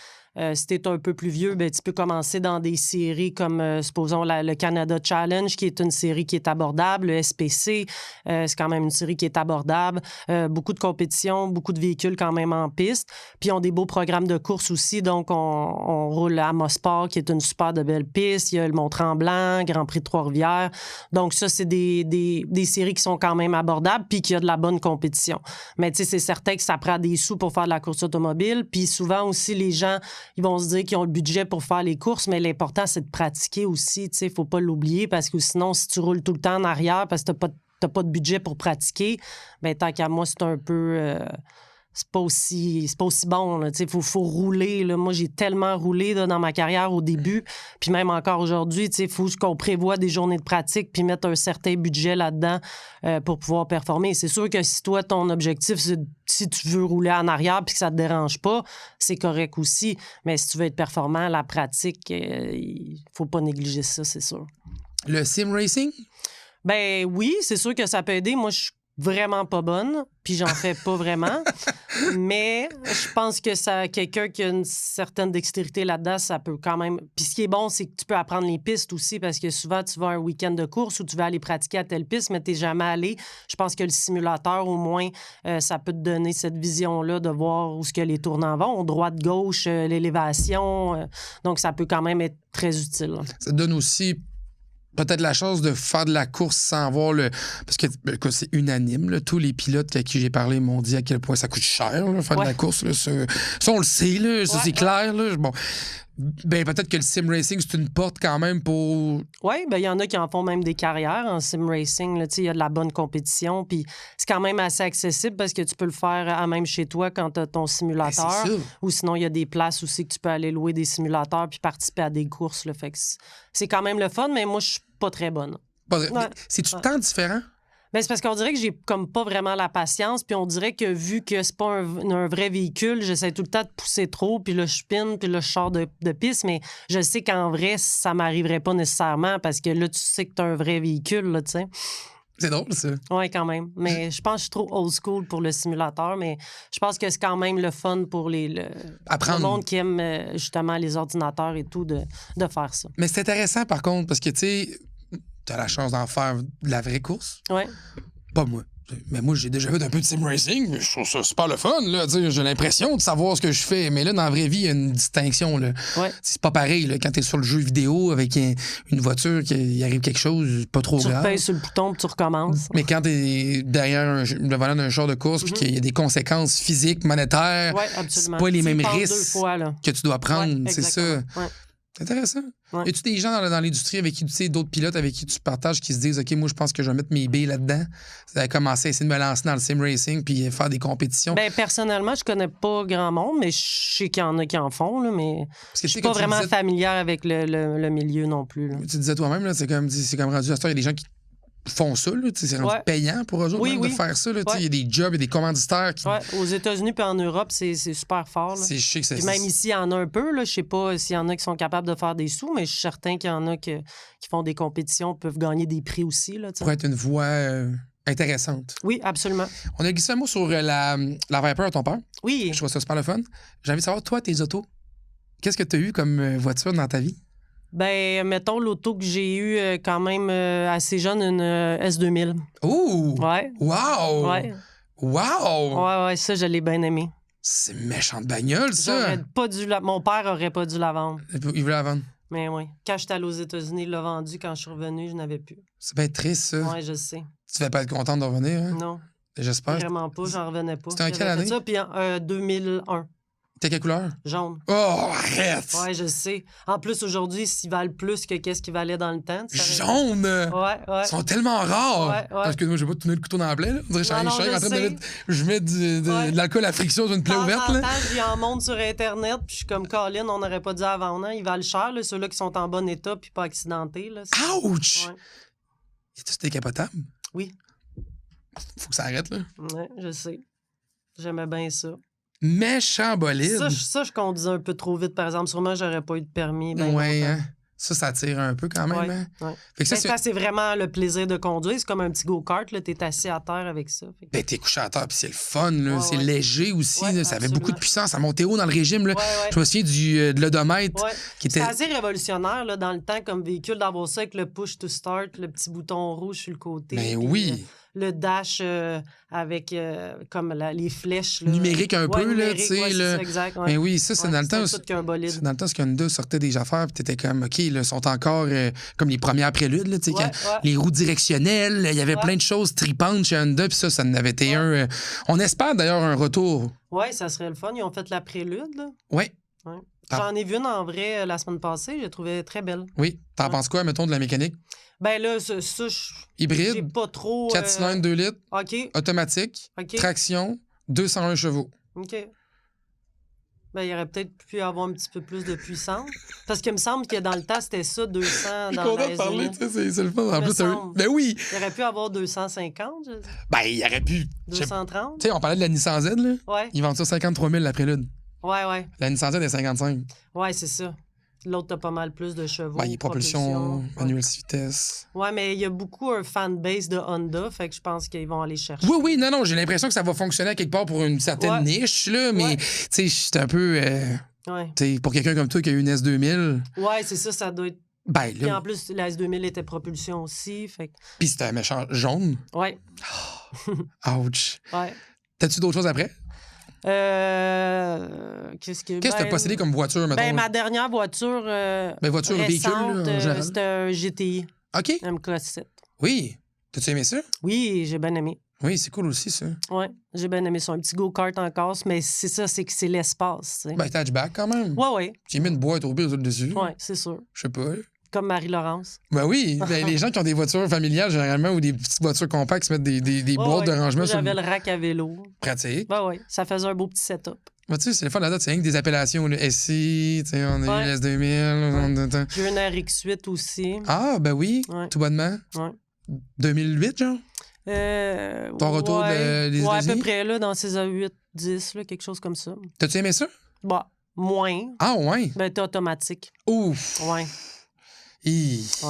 Si t'es un peu plus vieux, ben, tu peux commencer dans des séries comme, supposons, le Canada Challenge, qui est une série qui est abordable. Le SPC, c'est quand même une série qui est abordable. Beaucoup de compétitions, beaucoup de véhicules quand même en piste. Puis, ils ont des beaux programmes de course aussi. Donc, on roule à Mosport, qui est une super de belle piste. Il y a le Mont-Tremblant, Grand Prix de Trois-Rivières. Donc, ça, c'est des séries qui sont quand même abordables puis qu'il y a de la bonne compétition. Mais, tu sais, c'est certain que ça prend des sous pour faire de la course automobile. Puis, souvent aussi, les gens... Ils vont se dire qu'ils ont le budget pour faire les courses, mais l'important, c'est de pratiquer aussi. Il ne faut pas l'oublier parce que sinon, si tu roules tout le temps en arrière parce que tu n'as pas de budget pour pratiquer, bien, tant qu'à moi, c'est un peu... c'est pas aussi bon. Il faut rouler. Là. Moi, j'ai tellement roulé là, dans ma carrière au début, puis même encore aujourd'hui, il faut qu'on prévoie des journées de pratique puis mettre un certain budget là-dedans pour pouvoir performer. C'est sûr que si toi, ton objectif, c'est si tu veux rouler en arrière puis que ça te dérange pas, c'est correct aussi. Mais si tu veux être performant, la pratique, il faut pas négliger ça, c'est sûr. Le sim racing? Ben oui, c'est sûr que ça peut aider. Moi, je suis vraiment pas bonne, puis j'en fais pas vraiment. Mais je pense que ça, quelqu'un qui a une certaine dextérité là-dedans, ça peut quand même... Puis ce qui est bon, c'est que tu peux apprendre les pistes aussi, parce que souvent, tu vas à un week-end de course où tu vas aller pratiquer à telle piste, mais t'es jamais allé. Je pense que le simulateur, au moins, ça peut te donner cette vision-là de voir où ce que les tournants vont, droite, gauche, l'élévation. Donc, ça peut quand même être très utile. Ça te donne aussi... peut-être la chance de faire de la course sans avoir le... Parce que c'est unanime. Là. Tous les pilotes à qui j'ai parlé m'ont dit à quel point ça coûte cher, là, faire de la course. Là. Ça, on le sait, là. Ça, c'est clair. Là. Bon. Ben, peut-être que le sim racing, c'est une porte quand même pour... Oui, ben il y en a qui en font même des carrières en sim racing. Il y a de la bonne compétition. Puis c'est quand même assez accessible parce que tu peux le faire à même chez toi quand tu as ton simulateur. Ben, c'est ça. Ou sinon, il y a des places aussi que tu peux aller louer des simulateurs puis participer à des courses. Là. Fait que c'est quand même le fun, mais moi, je suis pas très bonne. C'est-tu tant différent? Ben, c'est parce qu'on dirait que j'ai comme pas vraiment la patience, puis on dirait que vu que c'est pas un vrai véhicule, j'essaie tout le temps de pousser trop, puis là, je spin, puis là, je sors de piste, mais je sais qu'en vrai, ça m'arriverait pas nécessairement parce que là, tu sais que t'as un vrai véhicule, là, tu sais. C'est drôle, ça. Oui, quand même. Mais je pense que je suis trop old school pour le simulateur, mais je pense que c'est quand même le fun pour le monde qui aime justement les ordinateurs et tout de faire ça. Mais c'est intéressant, par contre, parce que, tu sais, t'as la chance d'en faire de la vraie course. Oui. Pas moi. Mais moi, j'ai déjà fait un peu de sim racing. Je trouve ça super le fun. Là. J'ai l'impression de savoir ce que je fais. Mais là, dans la vraie vie, il y a une distinction. Là. Ouais. C'est pas pareil là, quand t'es sur le jeu vidéo avec une voiture, qu'il arrive quelque chose, pas trop grave. Tu repèses sur le bouton puis tu recommences. Mais quand t'es derrière le volant d'un char de course puis qu'il y a des conséquences physiques, monétaires, c'est pas les mêmes risques que tu dois prendre. C'est ça. Ouais. C'est intéressant. Ouais. Y a-tu des gens dans l'industrie avec qui tu sais, d'autres pilotes avec qui tu partages qui se disent OK, moi, je pense que je vais mettre mes billes là-dedans? Ça va commencer à essayer de me lancer dans le sim racing puis faire des compétitions. Ben, personnellement, je connais pas grand monde, mais je sais qu'il y en a qui en font, là, mais je suis pas vraiment familière avec le milieu non plus. Là. Tu disais toi-même, là, c'est comme rendu à ce temps, il y a des gens qui font ça, là, c'est rendu payant pour eux autres de faire ça. Il y a des jobs et des commanditaires qui... Aux États-Unis puis en Europe, c'est super fort. Là. Je sais que puis même ici, il y en a un peu. Là, je sais pas s'il y en a qui sont capables de faire des sous, mais je suis certain qu'il y en a qui font des compétitions, peuvent gagner des prix aussi. Là, pour être une voix intéressante. Oui, absolument. On a glissé un mot sur la Viper à ton père. Oui. Je trouve ça super le fun. J'ai envie de savoir, toi, tes autos, qu'est-ce que tu as eu comme voiture dans ta vie? Ben, mettons l'auto que j'ai eue quand même assez jeune, une S2000. Ouh! Ouais. Wow! Ouais. Wow! Ouais, ça, je l'ai bien aimé. C'est méchante bagnole, ça! J'aurais pas dû Mon père aurait pas dû la vendre. Il voulait la vendre. Mais oui. Quand j'étais allée aux États-Unis, il l'a vendue. Quand je suis revenue, je n'avais plus. C'est bien triste, ça. Ouais, je sais. Tu vas pas être contente de revenir, hein? Non, J'espère. vraiment pas. J'en revenais pas. C'était en quelle J'avais fait année? ça, puis en 2001. T'es quelle couleur? Jaune. Oh, arrête! Ouais, je sais. En plus, aujourd'hui, s'ils valent plus que qu'est-ce qu'ils valaient dans le temps. tu savais? Jaune! Ouais. Ils sont tellement rares! Ouais. Parce que moi, j'ai pas tourné le couteau dans la plaie, là. On dirait que Non, je suis en train de sais. mettre... Je mets de l'alcool à friction sur une plaie De temps ouverte, en là. temps, j'y en monte sur Internet, puis je suis comme Colin, on n'aurait pas dû la vendre. Hein. Ils valent cher, là, ceux-là qui sont en bon état puis pas accidentés. Là, Ouch! Ouais. C'est décapotable? Oui. Faut que ça arrête, là. Ouais, je sais. J'aimais bien ça. Méchant bolide. Ça, je conduisais un peu trop vite, par exemple. Sûrement, j'aurais pas eu de permis. Ben ouais, longtemps. hein? Ça tire un peu quand même, Ouais, hein? ouais. Fait que ça, Ben, c'est vraiment le plaisir de conduire. C'est comme un petit go-kart. T'es assis à terre avec ça. Fait que- Ben, t'es couché à terre, puis c'est le fun, là. Ouais, C'est ouais. léger aussi, Ouais, là. Ça avait absolument. beaucoup de puissance. Ça montait haut dans le régime, là. Ouais. Je me souviens de l'odomètre Ouais. qui était... C'était assez révolutionnaire là, dans le temps comme véhicule d'avoir ça avec le push to start, le petit bouton rouge sur le côté. Ben puis, oui. Le dash avec comme les flèches. Là. Numérique un peu, là, numérique, tu sais, ouais, là. c'est ça, exact. Ouais. Mais oui, ça, c'est Ouais, dans le temps. c'était tout qu'un bolide. C'est dans le temps, ce qu'Honda sortait des affaires, puis t'étais comme, OK, là, sont encore comme les premières préludes, là, tu sais, Ouais, quand- ouais. les roues directionnelles, il y avait Ouais. plein de choses tripantes chez Honda, puis ça en avait été un. On espère d'ailleurs un retour. Ouais, ça serait le fun. Ils ont fait la prélude. Là. Ouais, Ouais. Ah. J'en ai vu une en vrai la semaine passée. Je l'ai trouvée très belle. oui. T'en Ouais. penses quoi, mettons, de la mécanique? Ben là, ça j'ai Hybride, pas trop. 4 cylindres, 2 litres, OK. automatique, OK. traction, 201 chevaux. OK. Ben, il aurait peut-être pu avoir un petit peu plus de puissance. Parce qu'il me semble que dans le temps, c'était ça, 200 Je suis dans content la de parler, S2000. tu sais, c'est le fun. En Me plus, semble. ben oui, Il aurait pu avoir 250, ben il aurait pu. Je sais- 230. Tu sais, on parlait de la Nissan Z, là. Ouais, Ils vendent ça 53 000 la prélude. ouais. La Nissan Z est 55. Ouais, c'est ça. L'autre, t'as pas mal plus de chevaux. Ben, il y a propulsion, Ouais. manuel 6 vitesses. Ouais, mais il y a beaucoup un fanbase de Honda, fait que je pense qu'ils vont aller chercher. Oui, non, j'ai l'impression que ça va fonctionner à quelque part pour une certaine Ouais. niche, là, mais, Ouais. tu sais, c'est un peu. Ouais, Tu sais, pour quelqu'un comme toi qui a eu une S2000, ouais c'est ça, ça doit être. ben Puis en là. plus, la S2000 était propulsion aussi, fait que. Puis c'était un méchant jaune. Ouais, Ouch. ouais. T'as-tu d'autres choses après? Qu'est-ce que. Qu'est-ce que t'as possédé comme voiture, mettons? Ben, ma dernière voiture. Ben, voiture, véhicule, là, récente, en général. c'était un GTI, OK. MK7. Oui. T'as-tu aimé ça? Oui, j'ai bien aimé. Oui, c'est cool aussi, ça. Ouais, j'ai bien aimé ça. Un petit go-kart en casse, mais c'est ça, c'est que c'est l'espace. Tu sais. Ben, hatchback quand même. Ouais. J'ai mis une boîte au pire dessus. Ouais, c'est sûr. Je sais pas. Comme Marie-Laurence. Ben oui. Ben, les gens qui ont des voitures familiales, généralement, ou des petites voitures compactes, se mettent des Ouais, boîtes de rangement Moi, sur j'avais le... le rack à vélo. Pratique. Ouais. Ça faisait un beau petit setup. Ben, tu sais, c'est le fun là-dedans, c'est rien que des appellations. Le SI, tu sais, on a eu Ouais. le S2000. J'ai eu une RX-8 aussi. Ah, ben oui, Ouais. tout bonnement. Ouais. 2008, genre? Ton retour des Ouais, à États-Unis? peu près, là, dans ces 8-10, là, quelque chose comme ça. T'as-tu aimé ça? Bah, moins. Ah, ouais. Ben, t'es automatique. Ouf. Ouais. Ouf.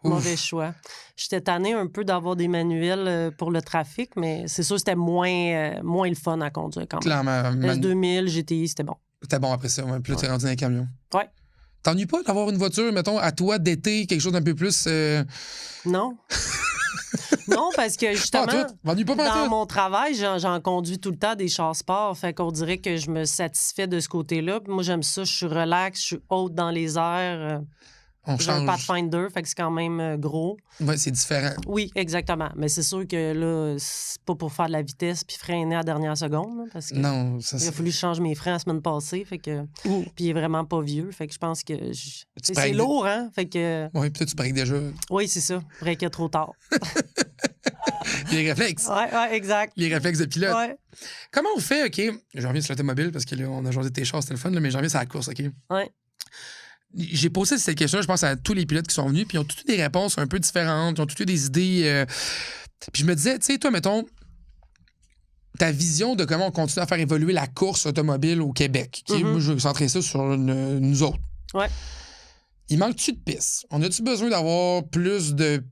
Mauvais choix. J'étais tannée un peu d'avoir des manuels pour le trafic, mais c'est sûr que c'était moins le fun à conduire quand même. Clairement. S2000, GTI, c'était bon. C'était bon après ça, ouais. Puis là, t'es rendu dans un camion. Ouais. T'ennuies pas d'avoir une voiture, mettons, à toi d'été, quelque chose d'un peu plus. Non. Non, parce que justement, Pas tout. M'ennuie pas dans tout. mon travail, j'en conduis tout le temps des chars sport. Fait qu'on dirait que je me satisfais de ce côté-là. Puis moi, j'aime ça. Je suis relax, je suis haute dans les airs. On J'ai un change. Pathfinder, fait que c'est quand même gros. Ouais, c'est différent. Oui, exactement. Mais c'est sûr que là, c'est pas pour faire de la vitesse puis freiner à la dernière seconde. Là, parce que Non, ça il a c'est. fallu que je change mes freins la semaine passée. Fait que... Ouh. Puis il est vraiment pas vieux. Fait que je pense que... C'est breaks- lourd, hein? Fait que... Ouais, peut-être tu breaks déjà. Oui, c'est ça. Breaker trop tard. Les réflexes. Ouais, exact. Les réflexes de pilote. Ouais. Comment on fait, OK? Je reviens sur l'automobile parce que là, on a changé de tes chars, c'était le fun, là, mais je reviens sur la course, OK? Ouais. J'ai posé cette question, je pense, à tous les pilotes qui sont venus, puis ils ont toutes eu des réponses un peu différentes, ils ont toutes eu des idées. Puis je me disais, tu sais, toi, mettons, ta vision de comment on continue à faire évoluer la course automobile au Québec. OK? Mhm. Moi, je vais centrer ça sur nous autres. Ouais. Il manque-tu de pistes? On a-tu besoin d'avoir plus de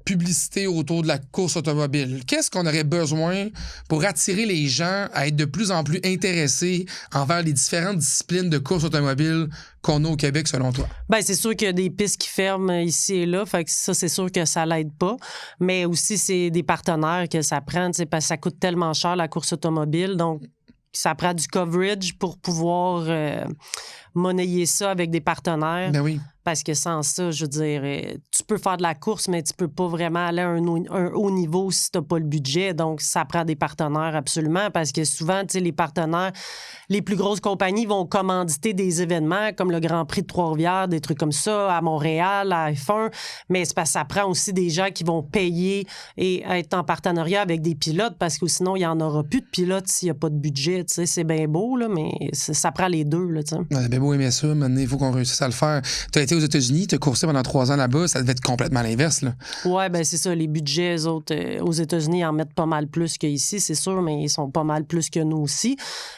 publicité autour de la course automobile. Qu'est-ce qu'on aurait besoin pour attirer les gens à être de plus en plus intéressés envers les différentes disciplines de course automobile qu'on a au Québec, selon toi? Bien, c'est sûr qu'il y a des pistes qui ferment ici et là, fait que ça, c'est sûr que ça l'aide pas. Mais aussi, c'est des partenaires que ça prend, parce que ça coûte tellement cher, la course automobile, donc ça prend du coverage pour pouvoir monnayer ça avec des partenaires. Ben oui. Parce que sans ça, je veux dire, tu peux faire de la course, mais tu peux pas vraiment aller à un haut niveau si tu n'as pas le budget. Donc, ça prend des partenaires absolument. Parce que souvent, tu sais, les partenaires, les plus grosses compagnies vont commanditer des événements comme le Grand Prix de Trois-Rivières, des trucs comme ça, à Montréal, à F1. Mais c'est parce que ça prend aussi des gens qui vont payer et être en partenariat avec des pilotes parce que sinon, il n'y en aura plus de pilotes s'il n'y a pas de budget. Tu sais, c'est bien beau, là, mais ça prend les deux, là, tu sais. On a bien beau aimer ça, maintenant, il faut qu'on réussisse à le faire. Tu as été aux États-Unis, tu as coursé pendant 3 ans là-bas, ça devait être complètement l'inverse, là. Oui, ben c'est ça. Les budgets, eux autres, aux États-Unis, ils en mettent pas mal plus qu'ici, c'est sûr, mais ils sont pas mal plus que nous aussi.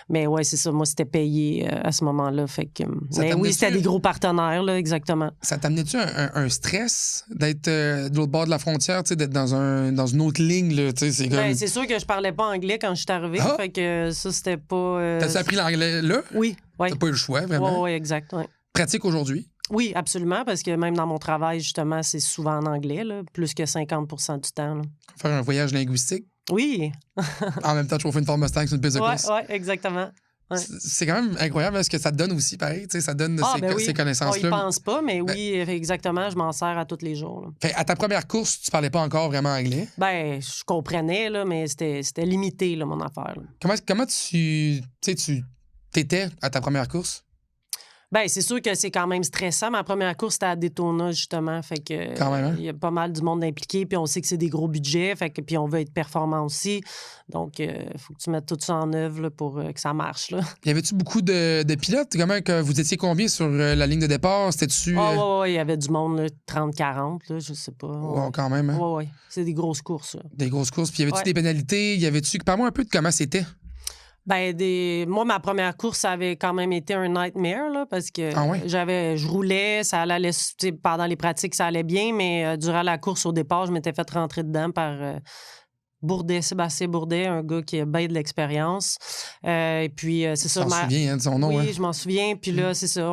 Mais ouais, c'est ça. Moi, c'était payé à ce moment-là. Fait que, mais oui, c'était des gros partenaires, là, exactement. Ça t'amenait-tu un stress d'être de l'autre bord de la frontière, d'être dans une autre ligne, là, c'est comme... Ben, c'est sûr que je parlais pas anglais quand je suis arrivée. Ah! Fait que ça, c'était pas... T'as-tu appris l'anglais là? Oui, oui. T'as pas eu le choix, vraiment? Oui, exact, oui. Pratique aujourd'hui? Oui, absolument, parce que même dans mon travail, justement, c'est souvent en anglais, là, plus que 50 du temps. Là. Faire un voyage linguistique? Oui. En même temps, de chauffer une Ford Mustang sur une piste de course? Oui, exactement. Ouais. C'est quand même incroyable ce que ça te donne aussi, pareil. Ça donne ces connaissances-là. On y pense pas, mais oui, exactement, je m'en sers à tous les jours. Là. Fait, à ta première course, tu parlais pas encore vraiment anglais? Ben, je comprenais, là, mais c'était limité, là, mon affaire. Là. Comment tu t'étais à ta première course? Ben, c'est sûr que c'est quand même stressant. Ma première course, c'était à Daytona, justement. Fait que quand même, hein? Il y a pas mal du monde impliqué, puis on sait que c'est des gros budgets, fait que puis on veut être performant aussi. Donc, il faut que tu mettes tout ça en œuvre là, pour que ça marche. Là. Y avait-tu beaucoup de pilotes? Comment que vous étiez combien sur la ligne de départ? C'était-tu... Oui, il y avait du monde, 30-40, là, je sais pas. Wow, quand même, hein? Oui. C'est des grosses courses. Là. Des grosses courses. Puis y avait-tu des pénalités? Y avait-tu... Parle-moi un peu de comment c'était. Ben, moi, ma première course, ça avait quand même été un nightmare, là, parce que je roulais, ça allait, pendant les pratiques, ça allait bien, mais durant la course, au départ, je m'étais fait rentrer dedans par Sébastien Bourdet, un gars qui a bien de l'expérience. Et puis, c'est ça. Tu t'en souviens de son nom, Oui, je m'en souviens. Puis là, c'est ça,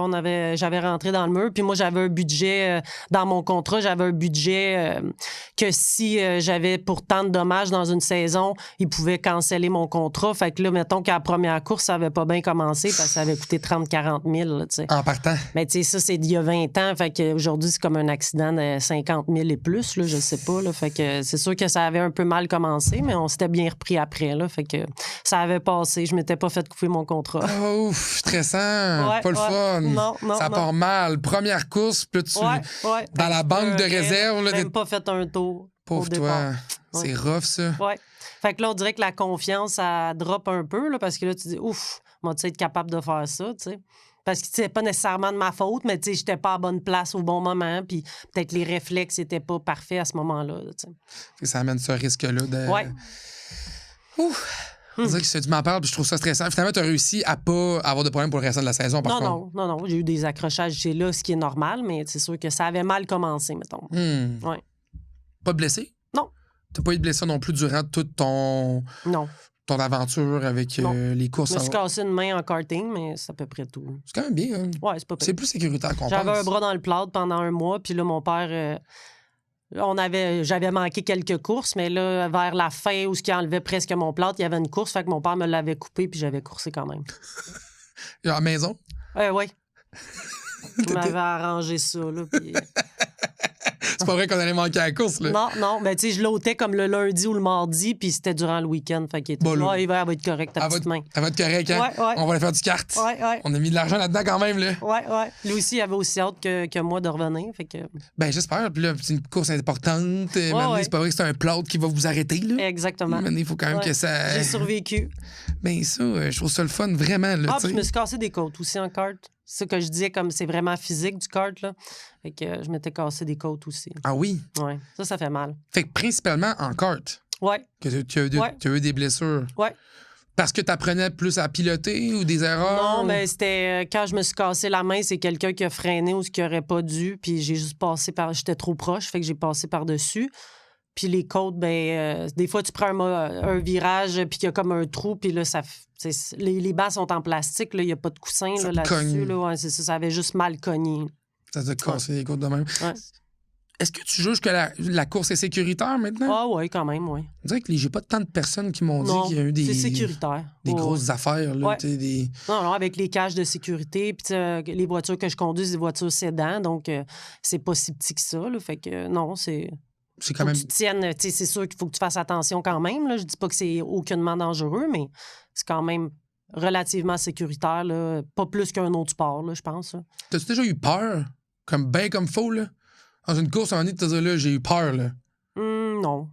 j'avais rentré dans le mur. Puis moi, j'avais un budget, dans mon contrat, j'avais un budget que si j'avais pour tant de dommages dans une saison, ils pouvaient canceller mon contrat. Fait que là, mettons qu'à la première course, ça avait pas bien commencé parce que ça avait coûté 30-40 000. Là, en partant. Mais tu sais, ça, c'est d'il y a 20 ans. Fait qu'aujourd'hui, c'est comme un accident de 50 000 et plus, là, je sais pas. Là, fait que c'est sûr que ça avait un peu mal commencé. Mais on s'était bien repris après, là. Fait que ça avait passé. Je m'étais pas fait couper mon contrat. Oh, stressant. Pas le fun. Non, ça part mal. Première course, puis tu dans la banque de réserve. Là, même pas fait un tour. Pauvre toi. C'est rough, ça. Ouais. Fait que là, on dirait que la confiance, ça drop un peu, là, parce que là, tu dis, ouf, moi, tu sais, être capable de faire ça, tu sais. Parce que c'est pas nécessairement de ma faute, mais tu sais, j'étais pas à bonne place au bon moment, puis peut-être les réflexes étaient pas parfaits à ce moment-là. Ça amène ce risque-là de... Ouais. Ouf! On dirait que tu m'en parles, puis je trouve ça stressant. Finalement, tu as réussi à pas avoir de problème pour le restant de la saison, par contre. Non. J'ai eu des accrochages chez là, ce qui est normal, mais c'est sûr que ça avait mal commencé, mettons. Ouais. Pas blessé? Non. T'as pas été blessé non plus durant toute ton aventure avec les courses? Je me suis cassé une main en karting, mais c'est à peu près tout. C'est quand même bien. Hein? Ouais, c'est pas pire. C'est plus sécuritaire qu'on pense. J'avais un bras dans le plâtre pendant 1 mois, puis là, mon père... j'avais manqué quelques courses, mais là, vers la fin où ce qui enlevait presque mon plâtre, il y avait une course, fait que mon père me l'avait coupé, puis j'avais coursé quand même. À la maison? Oui. Il m'avait arrangé ça, là, puis... C'est pas vrai qu'on allait manquer à la course, là. Non. Ben, tu sais, je l'ôtais comme le lundi ou le mardi, puis c'était durant le week-end. Fait qu'il était il va être correct, ta petite main. Elle va être correct, hein? Ouais. On va aller faire du kart. Ouais. On a mis de l'argent là-dedans quand même, là. Ouais. Lui aussi, il avait aussi hâte que moi de revenir, fait que... Ben, j'espère. Puis là, c'est une course importante. Maintenant, c'est pas vrai que c'est un plâtre qui va vous arrêter, là. Exactement. Maintenant, il faut quand même que ça... J'ai survécu. Ben, ça, je trouve ça le fun, vraiment, là, puis je me suis cassé des côtes aussi en kart. C'est ça que je disais, comme c'est vraiment physique du kart, là. Fait que je m'étais cassé des côtes aussi. Ah oui? Ouais. Ça fait mal. Fait que principalement en kart. Ouais. Que tu as eu des blessures. Ouais. Parce que tu apprenais plus à piloter ou des erreurs? Non, mais c'était quand je me suis cassé la main, c'est quelqu'un qui a freiné ou ce qui aurait pas dû, puis j'ai juste passé par... J'étais trop proche, fait que j'ai passé par-dessus. Puis les côtes, des fois, tu prends un virage, puis il y a comme un trou, puis là, les bancs sont en plastique, il n'y a pas de coussin là-dessus. Là, ouais, c'est ça, ça avait juste mal cogné. Ça te cassé les côtes de même. Ouais. Est-ce que tu juges que la course est sécuritaire maintenant? Ah oui, quand même, oui. On dirait que j'ai pas tant de personnes qui m'ont dit qu'il y a eu c'est sécuritaire. Des grosses affaires. Là, ouais. Non, avec les cages de sécurité, puis les voitures que je conduis, c'est des voitures sédans, donc c'est pas si petit que ça. Là, fait que non, c'est quand même... que tu tiennes, c'est sûr qu'il faut que tu fasses attention quand même. Là. Je dis pas que c'est aucunement dangereux, mais c'est quand même relativement sécuritaire, là. Pas plus qu'un autre sport, là, je pense. Là. T'as-tu déjà eu peur? Comme faux, là? Dans une course, à un moment donné, tu te dis, là, j'ai eu peur, là. Non.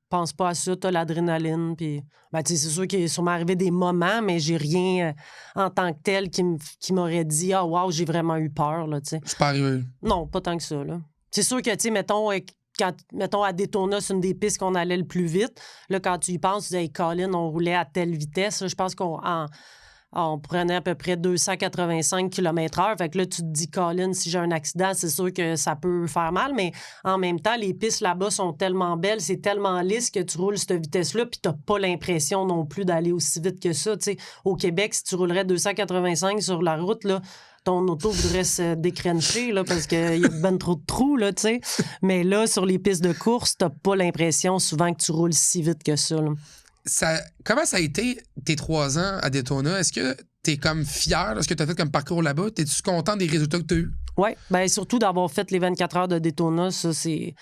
Pense pas à ça. T'as l'adrénaline, puis... c'est sûr qu'il est sûrement arrivé des moments, mais j'ai rien en tant que tel qui m'aurait dit « Ah, wow, j'ai vraiment eu peur, là, tu sais. » C'est pas arrivé. Non, pas tant que ça, là. C'est sûr que, tu sais, mettons, à Daytona, c'est une des pistes qu'on allait le plus vite. Là, quand tu y penses, tu dis « Hey, Colin, on roulait à telle vitesse. » Je pense on prenait à peu près 285 km/h. Fait que là, tu te dis, Colin, si j'ai un accident, c'est sûr que ça peut faire mal. Mais en même temps, les pistes là-bas sont tellement belles, c'est tellement lisse que tu roules cette vitesse-là, puis t'as pas l'impression non plus d'aller aussi vite que ça. T'sais, au Québec, si tu roulerais 285 sur la route, là, ton auto voudrait se décrencher là, parce qu'il y a ben trop de trous, là, tu sais. Mais là, sur les pistes de course, t'as pas l'impression souvent que tu roules si vite que ça, là. Comment ça a été tes 3 ans à Daytona? Est-ce que t'es comme fier de ce que t'as fait comme parcours là-bas? T'es-tu content des résultats que t'as eus? Oui, surtout d'avoir fait les 24 heures de Daytona, ça, c'est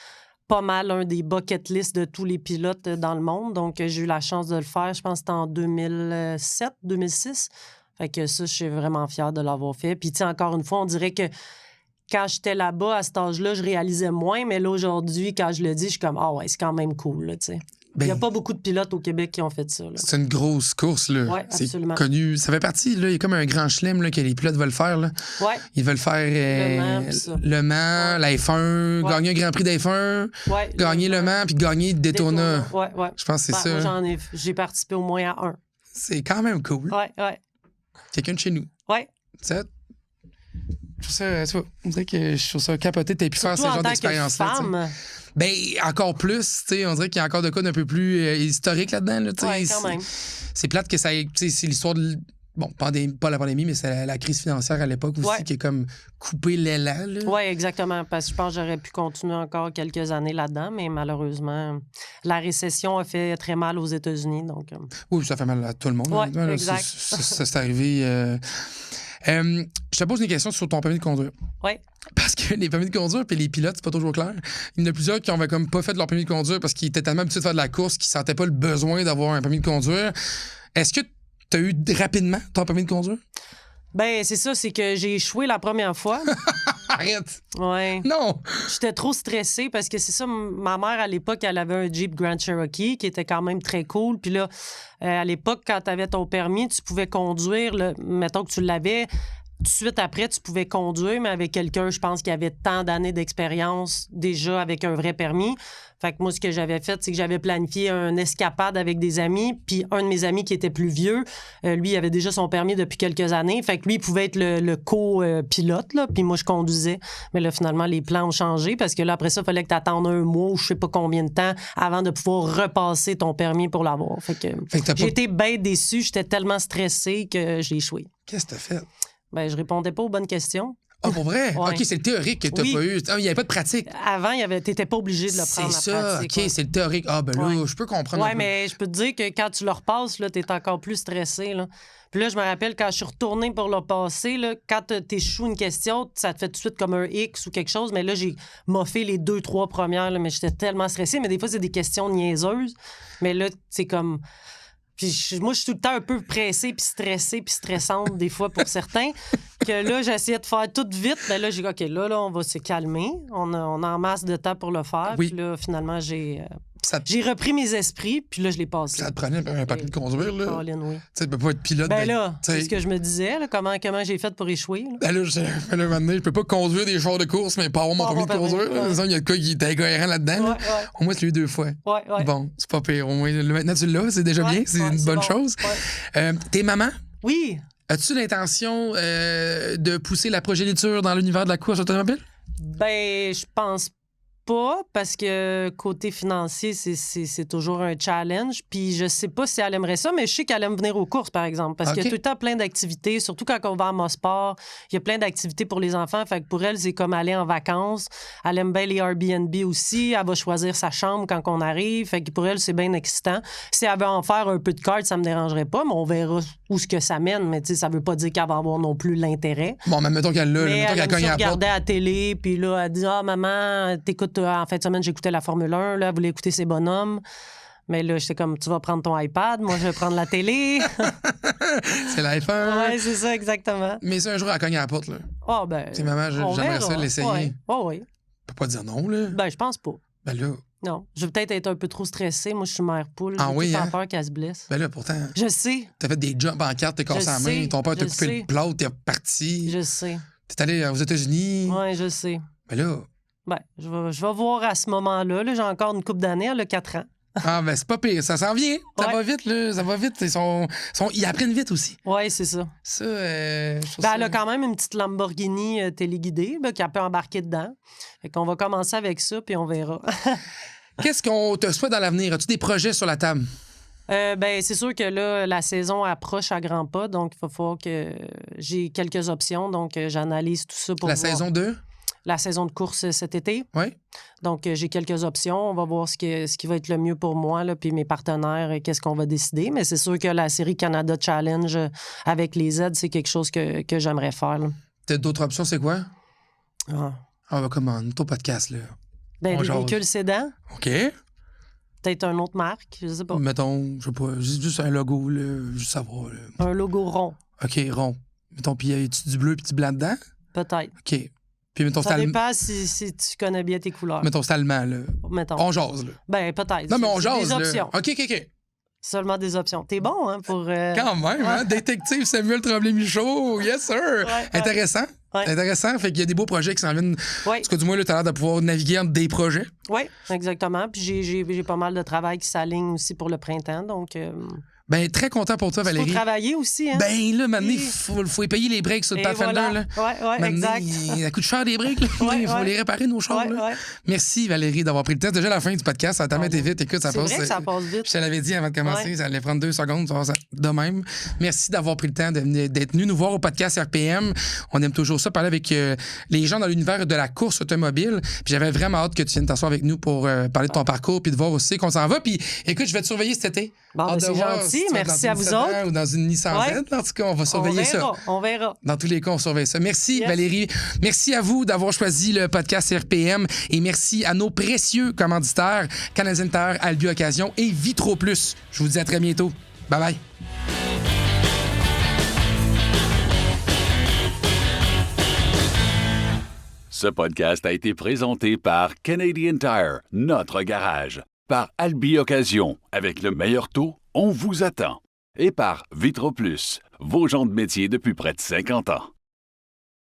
pas mal un des bucket list de tous les pilotes dans le monde. Donc, j'ai eu la chance de le faire, je pense que c'était en 2007, 2006. Fait que ça, je suis vraiment fière de l'avoir fait. Puis, tu sais, encore une fois, on dirait que quand j'étais là-bas, à cet âge-là, je réalisais moins, mais là, aujourd'hui, quand je le dis, je suis comme « Ah ouais, c'est quand même cool, là, tu sais. » Il n'y a pas beaucoup de pilotes au Québec qui ont fait ça. Là. C'est une grosse course, là. Oui, absolument. C'est connu. Ça fait partie, là. Il y a comme un grand chelem, là, que les pilotes veulent faire, là. Oui. Ils veulent faire Le Mans, la F1, gagner un Grand Prix d'F1, gagner Le Mans, puis gagner Daytona. Oui. Je pense que c'est ça. Moi, j'ai participé au moins à un. C'est quand même cool. Oui. Quelqu'un de chez nous. Oui. Je trouve que je trouve ça capoté. T'as pu faire ce genre d'expérience-là. Ben, encore plus, tu sais, on dirait qu'il y a encore de quoi d'un peu plus historique là-dedans. Là, oui, quand même. C'est plate que ça ait... C'est l'histoire de... Bon, pas la pandémie, mais c'est la crise financière à l'époque aussi qui a comme coupé l'élan. Oui, exactement. Parce que je pense que j'aurais pu continuer encore quelques années là-dedans, mais malheureusement, la récession a fait très mal aux États-Unis. Donc... Oui, ça fait mal à tout le monde. Oui, exact. Ça, c'est arrivé... je te pose une question sur ton permis de conduire. Oui. Parce que les permis de conduire et les pilotes, c'est pas toujours clair. Il y en a plusieurs qui n'avaient comme pas fait leur permis de conduire parce qu'ils étaient tellement habitués de faire de la course qu'ils sentaient pas le besoin d'avoir un permis de conduire. Est-ce que tu as eu rapidement ton permis de conduire? Ben, c'est ça, c'est que j'ai échoué la première fois. Arrête! Ouais. Non! J'étais trop stressée parce que c'est ça, ma mère, à l'époque, elle avait un Jeep Grand Cherokee qui était quand même très cool. Puis là, à l'époque, quand tu avais ton permis, tu pouvais conduire, mettons que tu l'avais... Tout de suite après, tu pouvais conduire, mais avec quelqu'un, je pense, qui avait tant d'années d'expérience déjà avec un vrai permis. Fait que moi, ce que j'avais fait, c'est que j'avais planifié une escapade avec des amis, puis un de mes amis qui était plus vieux, lui, il avait déjà son permis depuis quelques années. Fait que lui, il pouvait être le co-pilote, là, puis moi, je conduisais. Mais là, finalement, les plans ont changé parce que là, après ça, il fallait que tu attendes un mois ou je sais pas combien de temps avant de pouvoir repasser ton permis pour l'avoir. Fait que j'ai été bien déçue. J'étais tellement stressée que j'ai échoué. Qu'est-ce que t'as fait? Ben, je répondais pas aux bonnes questions. Ah, pour vrai? Ouais. OK, c'est le théorique que t'as pas eu. Ah, il n'y avait pas de pratique. Avant, t'étais pas obligé de le prendre, c'est la ça, pratique. OK, c'est le théorique. Ah, ben là, je peux comprendre. Oui, mais je peux te dire que quand tu le repasses, là, t'es encore plus stressé, là. Puis là, je me rappelle, quand je suis retournée pour le passer, là, quand t'échoues une question, ça te fait tout de suite comme un X ou quelque chose. Mais là, j'ai moffé les 2-3 premières, là, mais j'étais tellement stressée. Mais des fois, c'est des questions niaiseuses. Mais là, c'est comme... Puis moi, je suis tout le temps un peu pressée, puis stressée, puis stressante des fois pour certains, que là, j'essayais de faire tout vite. Mais là, j'ai dit, OK, là, on va se calmer. On a en masse de temps pour le faire. Oui. Puis là, finalement, j'ai repris mes esprits, puis là, je l'ai passé. Ça te prenait un papier de conduire, là? Colin, oui. Tu peux pas être pilote. Ben là, c'est ce que je me disais, là, comment j'ai fait pour échouer. Là. Ben là, je peux pas conduire des chars de course, mais pas avoir mon permis de conduire. Il y a de quoi qui est incohérent là-dedans. Là. Au moins, tu l'as eu 2 fois. Ouais. Bon, c'est pas pire. Au moins, maintenant, tu l'as, c'est déjà bien. C'est une bonne chose. T'es maman? Oui. As-tu l'intention de pousser la progéniture dans l'univers de la course automobile? Ben, je pense pas parce que côté financier, c'est toujours un challenge. Puis je sais pas si elle aimerait ça, mais je sais qu'elle aime venir aux courses, par exemple. Parce qu'il y a tout le temps plein d'activités, surtout quand on va à Mosport. Il y a plein d'activités pour les enfants. Fait que pour elle, c'est comme aller en vacances. Elle aime bien les Airbnb aussi. Elle va choisir sa chambre quand on arrive. Fait que pour elle, c'est bien excitant. Si elle veut en faire un peu de cartes, ça me dérangerait pas, mais on verra où ce que ça mène. Mais tu sais, ça veut pas dire qu'elle va avoir non plus l'intérêt. Bon, mais mettons qu'elle l'a, Mais mettons qu'elle cogne à la porte. Elle regardait à la télé, puis là, elle dit « Ah, maman, t'écoutes, en fin de semaine, j'écoutais la Formule 1, là, elle voulait écouter ses bonhommes. » Mais là, j'étais comme « Tu vas prendre ton iPad, moi, je vais prendre la télé. » C'est l'iPhone. Oui, c'est ça, exactement. Mais si un jour, elle cogne à la porte, là. Ah, ben. Tu sais, maman, j'aimerais ça l'essayer. Oui, oui. On peut pas dire non, là. Ben, je pense pas. Ben là. Non. Je vais peut-être être un peu trop stressée. Moi, je suis mère poule. Ah oui, J'ai peur qu'elle se blesse. Ben là, pourtant. Je sais. T'as fait des jumps en carte, t'es cassé la main, ton père t'a coupé le plâtre, t'es reparti. Je sais. T'es allé aux États-Unis. Oui, je sais. Ben là. Ben, je vais voir à ce moment-là. Là, j'ai encore une couple d'années, elle a 4 ans. Ah, ben c'est pas pire. Ça s'en vient. Ça va vite, là. Ça va vite. Ils apprennent vite aussi. Oui, c'est ça. Ça, je trouve ben, ça... Elle a quand même une petite Lamborghini téléguidée qu'elle peut embarquer dedans. Fait qu'on va commencer avec ça, puis on verra. Qu'est-ce qu'on te souhaite dans l'avenir? As-tu des projets sur la table? Ben, c'est sûr que là, la saison approche à grands pas, donc il va falloir que j'ai quelques options. Donc, j'analyse tout ça pour La voir. saison 2? La saison de course cet été. Oui. Donc, j'ai quelques options. On va voir ce qui va être le mieux pour moi, là, puis mes partenaires, qu'est-ce qu'on va décider. Mais c'est sûr que la série Canada Challenge avec les aides, c'est quelque chose que j'aimerais faire. T'as d'autres options, c'est quoi? Ah, ben, comment? Ton podcast, là. ben, des véhicules sédans. OK. Peut-être une autre marque, je sais pas. Mettons, je sais pas, juste un logo, là, juste savoir. Là. Un logo rond. OK, rond. Mettons, puis y a-tu du bleu et du blanc dedans? Peut-être. OK. Puis mettons, ça dépend si tu connais bien tes couleurs. Mettons, c'est allemand, là. Mettons. On jase, là. Ben, peut-être. Non, mais on jase, des options. Là. OK. Seulement des options. T'es bon, hein, pour... Quand même, hein? Détective Samuel Tremblay-Michaud, yes, sir! Ouais. Intéressant. Ouais. Intéressant. Fait qu'il y a des beaux projets qui s'en viennent. Oui. Parce que du moins, là, t'as l'air de pouvoir naviguer entre des projets. Oui, exactement. Puis j'ai pas mal de travail qui s'aligne aussi pour le printemps, donc... Ben, très content pour toi, Valérie. Il faut travailler aussi, hein? Ben, là, maintenant, il faut y payer les breaks sur le Pathfinder, voilà. là. Oui, exact. Ça coûte cher des breaks, là. Il faut les réparer, nos chars, là. Merci, Valérie, d'avoir pris le temps. C'est déjà la fin du podcast. Ça a tellement été vite. Écoute, ça passe. C'est vrai que ça passe vite. Je te l'avais dit avant de commencer, ça allait prendre 2 secondes. De même. Merci d'avoir pris le temps d'être venu nous voir au podcast RPM. On aime toujours ça, parler avec les gens dans l'univers de la course automobile. Puis j'avais vraiment hâte que tu viennes t'asseoir avec nous pour parler de ton parcours puis de voir aussi qu'on s'en va. Puis écoute, je vais te surveiller cet été. Bon, ben, c'est gentil. Merci à vous autres. Ou dans une Nissan Z. En tout cas, on va surveiller ça. On verra. Dans tous les cas, on surveille ça. Merci, Valérie. Merci à vous d'avoir choisi le podcast RPM et merci à nos précieux commanditaires Canadien Tire, Albi Occasion et Vitro Plus. Je vous dis à très bientôt. Bye bye. Ce podcast a été présenté par Canadian Tire, notre garage. Par Albi Occasion, avec le meilleur taux, on vous attend. Et par Vitro Plus, vos gens de métier depuis près de 50 ans.